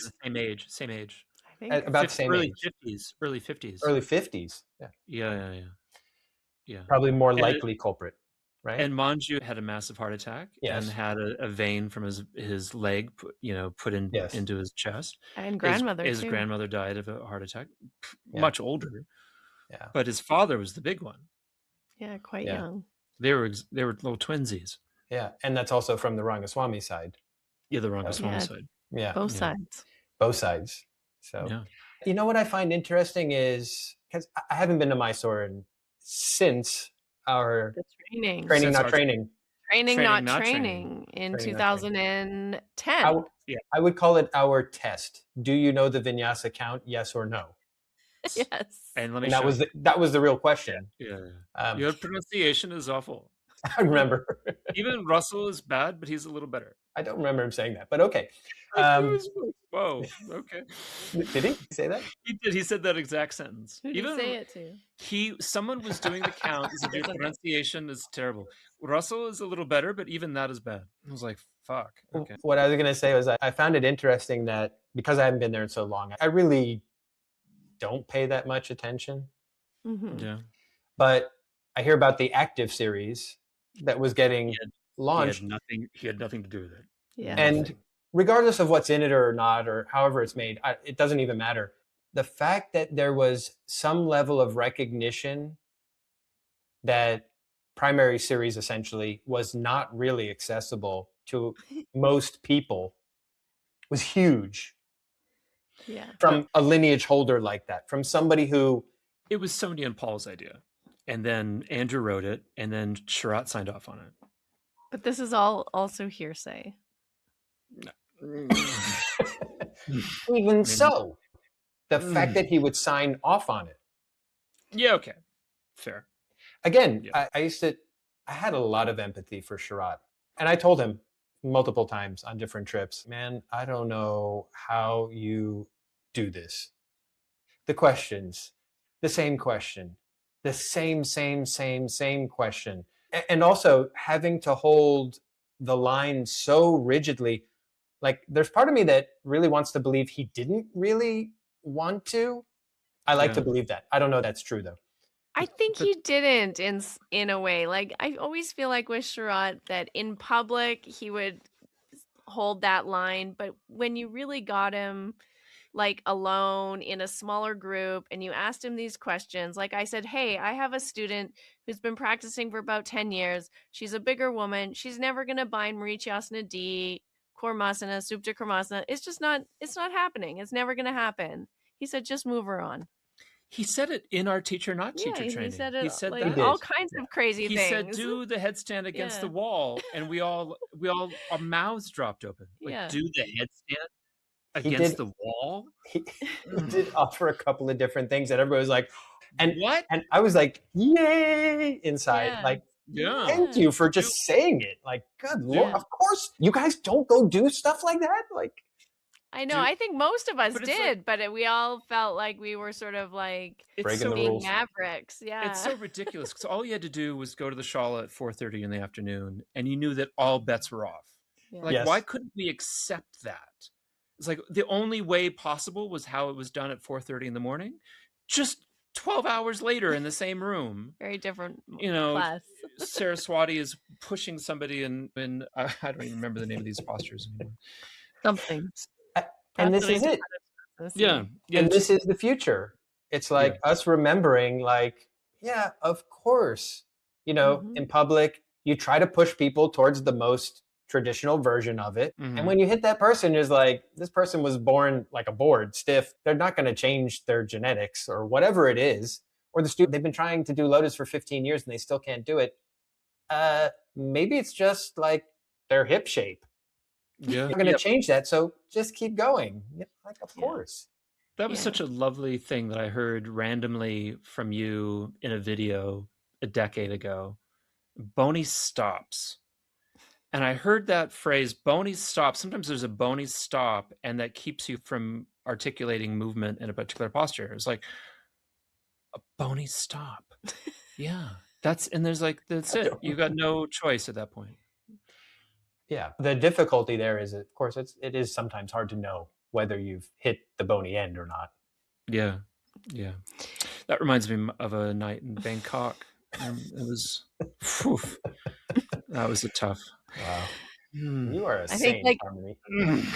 B: same age.
A: I think.
C: About the same
B: early
C: age.
B: 50s. Early 50s.
C: Early 50s,
B: Yeah.
C: Probably more likely culprit, right?
B: And Manju had a massive heart attack and had a vein from his leg put into his chest.
A: And grandmother
B: his
A: too.
B: grandmother died of a heart attack, much older.
C: Yeah.
B: But his father was the big one.
A: Yeah, quite young.
B: They were little twinsies.
C: Yeah, and that's also from the Rangaswamy side.
B: Yeah, the Rangaswamy side.
C: Yeah.
A: Both sides.
C: Both sides. So, you know what I find interesting is, because I haven't been to Mysore since our training not training
A: in 2010.
C: I would call it our test. Do you know the vinyasa count? Yes or no?
A: Yes.
B: And let me.
C: That was the real question.
B: Yeah. Your pronunciation is awful.
C: I remember.
B: Even Russell is bad, but he's a little better.
C: I don't remember him saying that, but okay.
B: Whoa, okay.
C: Did he say that?
B: He did. He said that exact sentence.
A: Who did he say it to?
B: Someone was doing the count. He said, your pronunciation is terrible. Russell is a little better, but even that is bad. I was like, fuck. Okay.
C: What I was going to say was I found it interesting that because I haven't been there in so long, I really don't pay that much attention.
A: Mm-hmm.
B: Yeah.
C: But I hear about the active series that was getting launched.
B: He had nothing to do with it.
A: Yeah.
C: And regardless of what's in it or not, or however it's made, it doesn't even matter. The fact that there was some level of recognition that primary series essentially was not really accessible to most people was huge.
A: Yeah.
C: From a lineage holder like that, from somebody who...
B: It was Sonia and Paul's idea. And then Andrew wrote it, and then Sharat signed off on it.
A: But this is all also hearsay.
C: Even so, the fact that he would sign off on it.
B: Yeah, okay. Fair.
C: Again, yeah. I had a lot of empathy for Sharat. And I told him multiple times on different trips, man, I don't know how you do this. The questions, the same question, the same question. And also having to hold the line so rigidly. Like, there's part of me that really wants to believe he didn't really want to. I like to believe that. I don't know that's true, though.
A: I think he didn't in a way. Like, I always feel like with Sharat that in public he would hold that line, but when you really got him like alone in a smaller group and you asked him these questions, like I said, hey, I have a student who's been practicing for about 10 years. She's a bigger woman. She's never going to bind Marityasana D, Kurmasana, Supta Kurmasana. It's not happening. It's never going to happen. He said, just move her on.
B: He said it in our teacher, not teacher training.
A: He said it.
B: He said
A: like, all kinds of crazy things.
B: He said, do the headstand against the wall. And we all, our mouths dropped open. Like, do the headstand against the wall?
C: He did offer a couple of different things that everybody was like, and
B: what?
C: And I was like, yay, inside. Like, thank you for just saying it. Like, good Lord, of course. You guys don't go do stuff like that? Like,
A: I know. I think most of us did, but we all felt like we were sort of like
C: breaking the rules.
A: Mavericks. Yeah,
B: it's so ridiculous because all you had to do was go to the shala at 4:30 in the afternoon, and you knew that all bets were off. Yeah. Like, why couldn't we accept that? It's like the only way possible was how it was done at 4:30 in the morning. Just 12 hours later in the same room.
A: Very different.
B: Class. Saraswati is pushing somebody in I don't even remember the name of these postures anymore.
A: Something.
C: And this is it.
B: Yeah.
C: And this is the future. It's like us remembering, like, yeah, of course, in public, you try to push people towards the most traditional version of it. And when you hit that person, it's like, this person was born like a board, stiff. They're not going to change their genetics or whatever it is. Or the student, they've been trying to do Lotus for 15 years and they still can't do it. Maybe it's just like their hip shape.
B: Yeah,
C: you're going to change that, so just keep going. Like, of course.
B: That was such a lovely thing that I heard randomly from you in a video a decade ago. Bony stops. And I heard that phrase, bony stop. Sometimes there's a bony stop, and that keeps you from articulating movement in a particular posture. It's like a bony stop. Yeah. That's it. You got no choice at that point.
C: Yeah, the difficulty there is, of course, it is sometimes hard to know whether you've hit the bony end or not.
B: Yeah. That reminds me of a night in Bangkok. It was, that was a tough.
C: Wow. You are a saint, Harmony.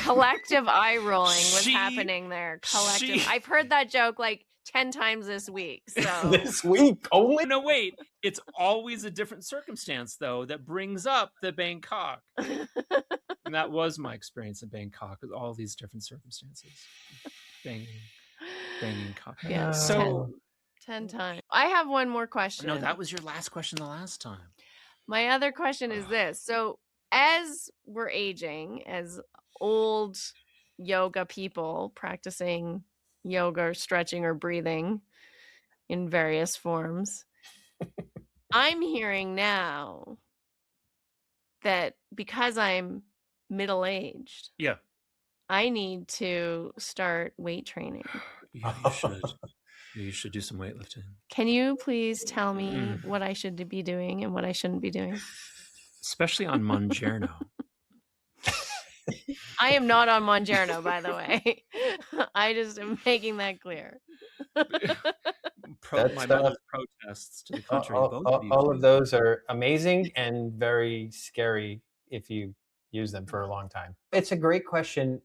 A: Collective eye rolling was happening there. Collective. I've heard that joke like 10 times this week. So
C: this week only?
B: No, wait. It's always a different circumstance, though, that brings up the Bangkok. And that was my experience in Bangkok with all these different circumstances. Banging cock.
A: Yeah. So 10 times. I have one more question.
B: No, that was your last question the last time.
A: My other question is this. So as we're aging, as old yoga people practicing yoga or stretching or breathing in various forms, I'm hearing now that because I'm middle-aged,
B: Yeah.
A: I need to start weight training.
B: You should. You should do some weightlifting.
A: Can you please tell me what I should be doing and what I shouldn't be doing?
B: Especially on Mongerno.
A: I am not on Mongerno, by the way. I just am making that clear.
B: My mother's protests to the contrary.
C: All of those are amazing and very scary if you use them for a long time. It's a great question.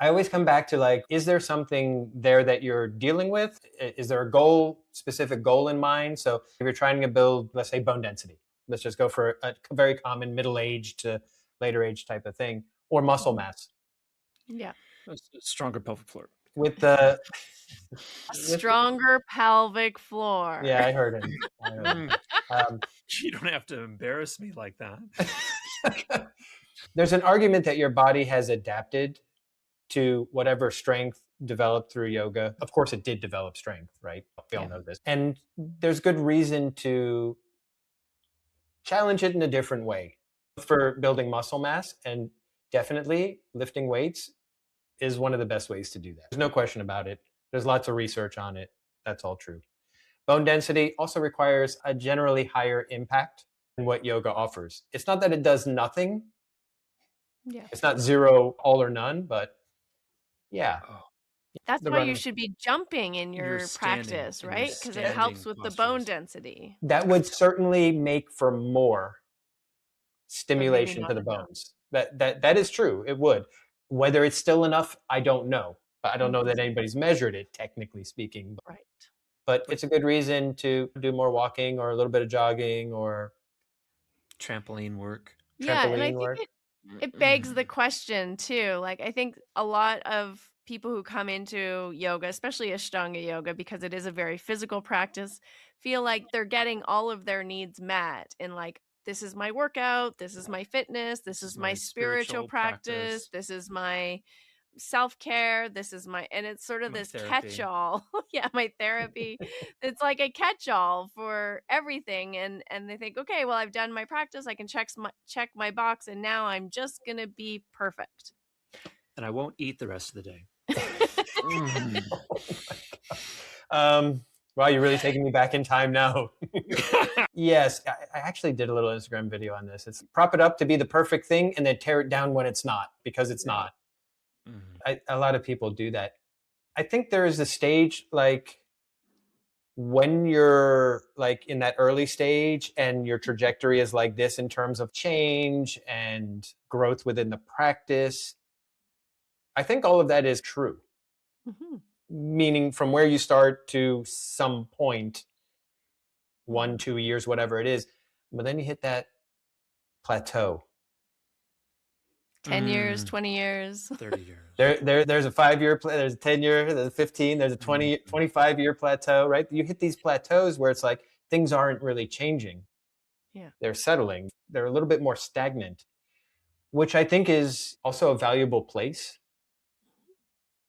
C: I always come back to like, is there something there that you're dealing with? Is there a specific goal in mind? So if you're trying to build, let's say, bone density, let's just go for a very common middle-aged to later age type of thing, or muscle mass.
A: Yeah.
B: A stronger pelvic floor.
C: With the
A: stronger pelvic floor.
C: Yeah, I heard it.
B: You don't have to embarrass me like that.
C: There's an argument that your body has adapted to whatever strength developed through yoga. Of course, it did develop strength, right? We all know this. And there's good reason to challenge it in a different way for building muscle mass. And definitely lifting weights is one of the best ways to do that. There's no question about it. There's lots of research on it. That's all true. Bone density also requires a generally higher impact than what yoga offers. It's not that it does nothing. Yeah. It's not zero, all or none, but yeah.
A: That's why you should be jumping in your practice, right? Because it helps with the bone density.
C: That would certainly make for more stimulation to the bones. That is true. It would. Whether it's still enough, I don't know. But I don't know that anybody's measured it, technically speaking.
A: Right.
C: But it's a good reason to do more walking or a little bit of jogging or
B: trampoline work.
A: Yeah, and I think it begs the question too. Like, I think a lot of people who come into yoga, especially Ashtanga yoga, because it is a very physical practice, feel like they're getting all of their needs met in like, this is my workout, this is my fitness, this is my spiritual practice, this is my self-care, this is my, and it's sort of my this therapy. Catch-all. Yeah, my therapy. It's like a catch-all for everything, and they think, okay, well, I've done my practice, I can check my box, and now I'm just gonna be perfect,
B: and I won't eat the rest of the day.
C: Wow, you're really taking me back in time now. Yes, I actually did a little Instagram video on this. It's prop it up to be the perfect thing and then tear it down when it's not, because it's not. A lot of people do that. I think there is a stage like when you're like in that early stage and your trajectory is like this in terms of change and growth within the practice. I think all of that is true. Meaning from where you start to some point, 1, 2 years, whatever it is, but then you hit that plateau.
A: 10 years, 20 years,
B: 30 years.
C: There's a 5-year, there's a 10-year, there's a 15, there's a 20, 25-year plateau, right? You hit these plateaus where it's like things aren't really changing.
A: Yeah.
C: They're settling. They're a little bit more stagnant, which I think is also a valuable place.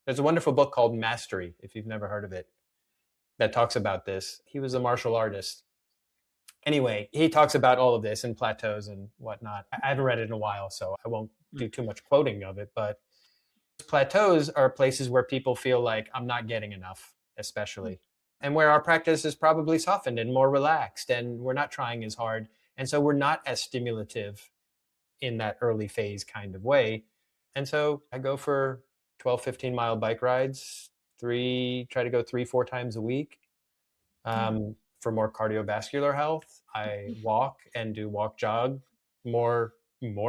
C: There's a wonderful book called Mastery, if you've never heard of it, that talks about this. He was a martial artist. Anyway, he talks about all of this and plateaus and whatnot. I haven't read it in a while, so I won't do too much quoting of it. But plateaus are places where people feel like I'm not getting enough, especially. And where our practice is probably softened and more relaxed and we're not trying as hard. And so we're not as stimulative in that early phase kind of way. And so I go for 12, 15-mile bike rides, try to go 3-4 times a week. For more cardiovascular health, I walk and do walk jog more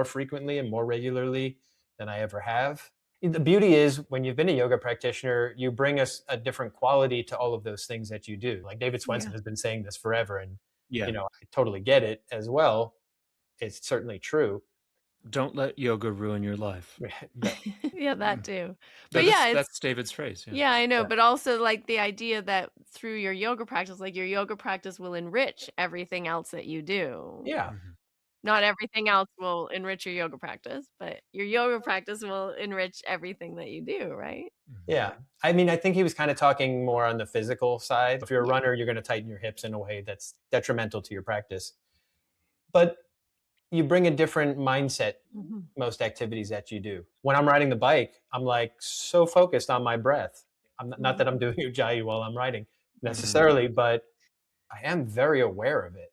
C: frequently and more regularly than I ever have. The beauty is when you've been a yoga practitioner, you bring us a different quality to all of those things that you do. Like David Swenson has been saying this forever, and you know, I totally get it as well. It's certainly true.
B: Don't let yoga ruin your life.
A: Yeah, that too.
B: But that's David's phrase.
A: Yeah, I know. Yeah. But also like the idea that through your yoga practice, like your yoga practice will enrich everything else that you do.
C: Yeah.
A: Not everything else will enrich your yoga practice, but your yoga practice will enrich everything that you do, right?
C: Yeah. I mean, I think he was kind of talking more on the physical side. If you're a runner, you're going to tighten your hips in a way that's detrimental to your practice. But you bring a different mindset most activities that you do. When I'm riding the bike, I'm like so focused on my breath. I'm not that I'm doing ujjayi while I'm riding necessarily, but I am very aware of it.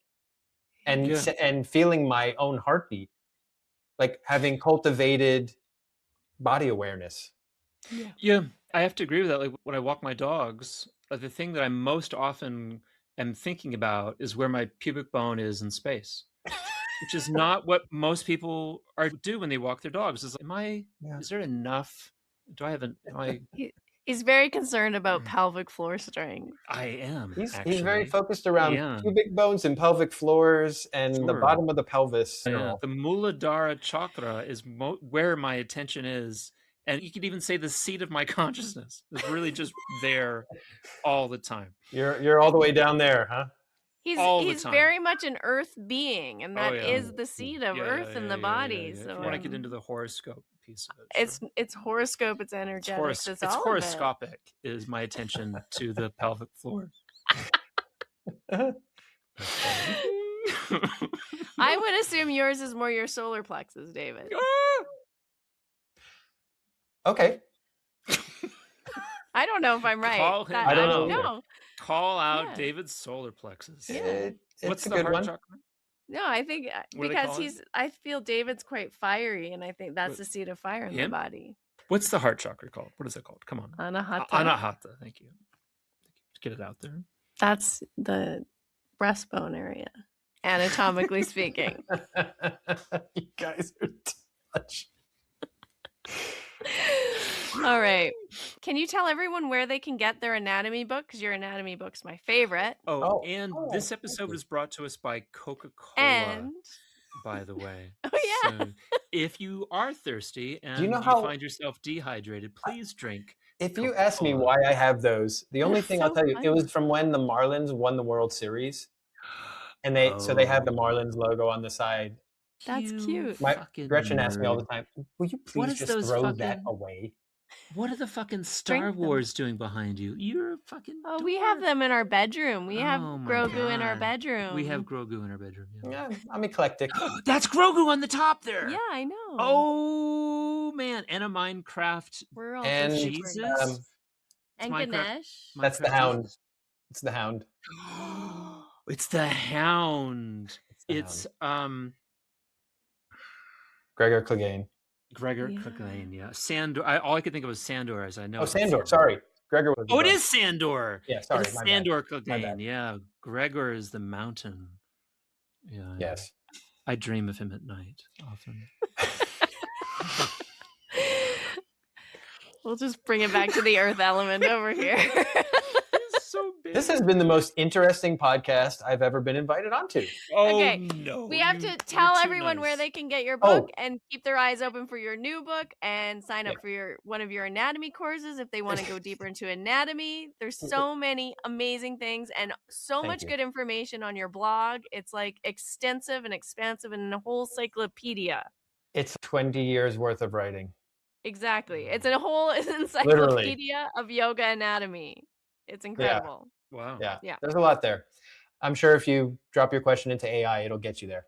C: And feeling my own heartbeat, like having cultivated body awareness.
B: Yeah, I have to agree with that. Like when I walk my dogs, the thing that I most often am thinking about is where my pubic bone is in space, which is not what most people do when they walk their dogs. Is is there enough? Do I have an? Am I?
A: He's very concerned about pelvic floor strength.
B: I am.
C: He's very focused around pubic bones and pelvic floors and the bottom of the pelvis.
B: Yeah. The Muladhara chakra is where my attention is. And you could even say the seat of my consciousness is really just there all the time.
C: You're all the way down there, huh?
A: He's very much an earth being, and that is the seat of earth in the body. So
B: if you want to get into the horoscope piece of it,
A: it's horoscope, it's energetics, it's all
B: horoscopic is my attention to the pelvic floor.
A: I would assume yours is more your solar plexus, David.
C: Okay.
A: I don't know if I'm right.
C: I don't know.
B: Call out David's solar plexus.
C: Yeah.
B: What's the heart chakra?
A: No, I think because I feel David's quite fiery, and I think that's the seat of fire in the body.
B: What's the heart chakra called? What is it called? Come on.
A: Anahata.
B: Anahata. Thank you. Get it out there.
A: That's the breastbone area, anatomically speaking.
C: You guys are too much.
A: All right. Can you tell everyone where they can get their anatomy book? Because your anatomy book's my favorite.
B: This episode was brought to us by Coca-Cola, by the way.
A: Oh, yeah.
B: So if you are thirsty and you find yourself dehydrated, please drink.
C: If you ask me why I have those, the only thing I'll tell you, it was from when the Marlins won the World Series. And they have the Marlins logo on the side.
A: That's cute.
C: Gretchen asks me all the time, will you please just throw that away?
B: What are the fucking Star Wars doing behind you? You're a fucking dork.
A: We have them in our bedroom. We have Grogu in our bedroom.
B: We have Grogu in our bedroom.
C: Yeah, I'm eclectic.
B: That's Grogu on the top there.
A: Yeah, I know.
B: Oh, man. And a Minecraft.
A: We're all
C: and
B: Jesus.
A: And Ganesh.
C: That's the Hound. It's the Hound.
B: It's the Hound. It's
C: Gregor Clegane.
B: Clegane, yeah. Sandor. All I could think of was Sandor, as I know.
C: Oh, Sandor. Sorry, Gregor was.
B: It is Sandor.
C: Yeah, sorry.
B: It's Sandor Clegane. Yeah, Gregor is the mountain. Yeah.
C: Yes.
B: I dream of him at night often.
A: We'll just bring it back to the earth element over here.
B: So big.
C: This has been the most interesting podcast I've ever been invited onto.
A: Okay.
B: No.
A: We have to tell everyone where they can get your book and keep their eyes open for your new book and sign up for one of your anatomy courses if they want to go deeper into anatomy. There's so many amazing things and so much good information on your blog. It's like extensive and expansive and a whole encyclopedia.
C: It's 20 years worth of writing.
A: Exactly. It's a whole encyclopedia of yoga anatomy. It's incredible.
B: Wow.
C: Yeah. There's a lot there. I'm sure if you drop your question into AI, it'll get you there.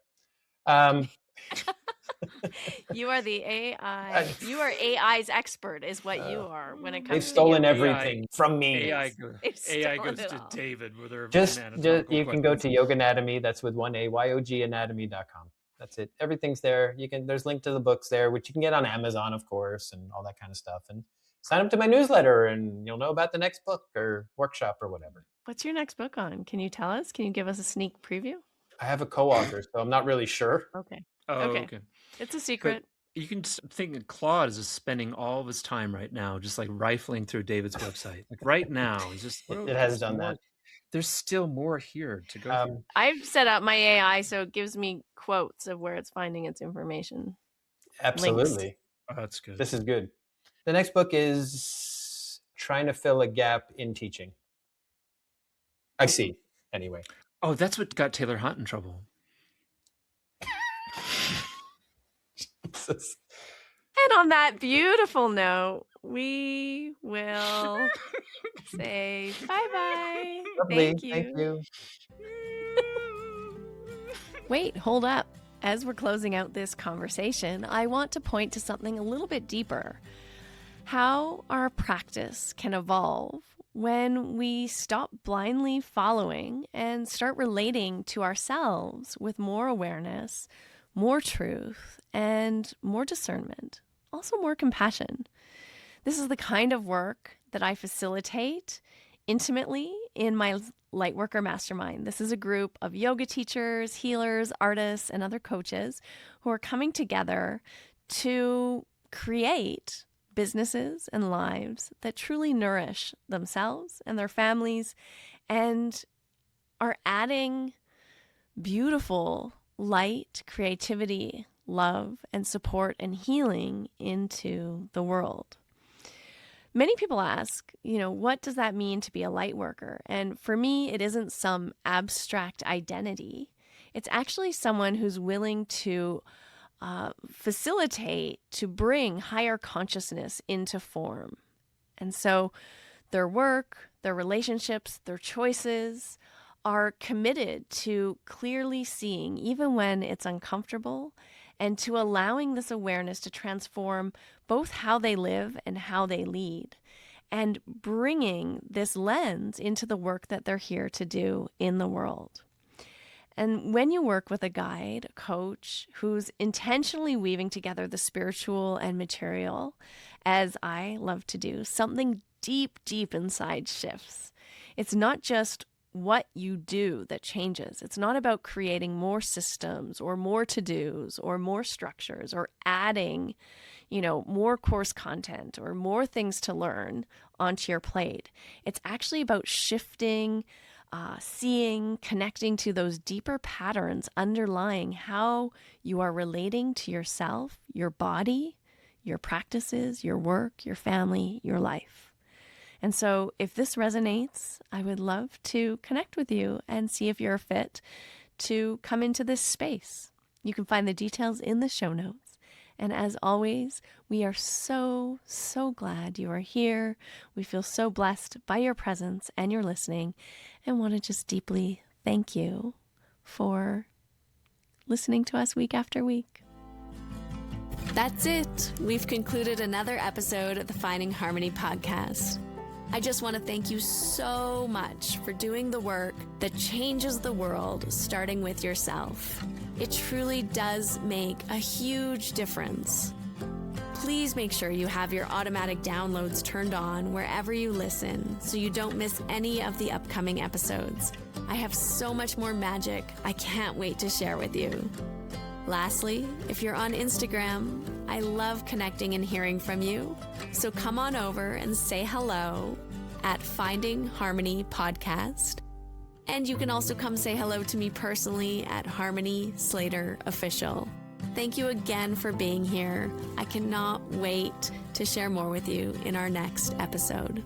A: You are the AI. You are AI's expert, is what you are when it comes.
C: They've stolen everything from me.
B: AI goes to David with her.
C: Just you can go to Yoga Anatomy. That's with one A, yoganatomy.com. That's it. Everything's there. There's link to the books there, which you can get on Amazon, of course, and all that kind of stuff. And sign up to my newsletter and you'll know about the next book or workshop or whatever.
A: What's your next book on? Can you tell us? Can you give us a sneak preview?
C: I have a co-author, so I'm not really sure.
A: Okay.
B: Okay.
A: It's a secret.
B: But you can think of Claude is just spending all of his time right now, just like rifling through David's website. Like right now, it's just
C: it has done that.
B: There's still more here to go through.
A: I've set up my AI so it gives me quotes of where it's finding its information.
C: Absolutely.
B: Oh, that's good.
C: This is good. The next book is trying to fill a gap in teaching. I see. Anyway.
B: Oh, that's what got Taylor Hunt in trouble.
C: Jesus.
A: And on that beautiful note, we will say bye-bye.
C: Lovely. Thank you.
A: Wait, hold up. As we're closing out this conversation, I want to point to something a little bit deeper. How our practice can evolve when we stop blindly following and start relating to ourselves with more awareness, more truth, and more discernment, also more compassion. This is the kind of work that I facilitate intimately in my Lightworker Mastermind. This is a group of yoga teachers, healers, artists, and other coaches who are coming together to create businesses and lives that truly nourish themselves and their families and are adding beautiful light, creativity, love, and support and healing into the world. Many people ask, what does that mean to be a light worker? And for me, it isn't some abstract identity. It's actually someone who's willing to facilitate, to bring higher consciousness into form. And so their work, their relationships, their choices are committed to clearly seeing, even when it's uncomfortable, and to allowing this awareness to transform both how they live and how they lead, and bringing this lens into the work that they're here to do in the world. And when you work with a guide, a coach, who's intentionally weaving together the spiritual and material, as I love to do, something deep, deep inside shifts. It's not just what you do that changes. It's not about creating more systems or more to-dos or more structures or adding, more course content or more things to learn onto your plate. It's actually about shifting, seeing, connecting to those deeper patterns underlying how you are relating to yourself, your body, your practices, your work, your family, your life. And so if this resonates, I would love to connect with you and see if you're a fit to come into this space. You can find the details in the show notes. And as always, we are so, so glad you are here. We feel so blessed by your presence and your listening, and want to just deeply thank you for listening to us week after week. That's it. We've concluded another episode of the Finding Harmony podcast. I just want to thank you so much for doing the work that changes the world, starting with yourself. It truly does make a huge difference. Please make sure you have your automatic downloads turned on wherever you listen so you don't miss any of the upcoming episodes. I have so much more magic I can't wait to share with you. Lastly, if you're on Instagram, I love connecting and hearing from you. So come on over and say hello at Finding Harmony Podcast. And you can also come say hello to me personally at Harmony Slater Official. Thank you again for being here. I cannot wait to share more with you in our next episode.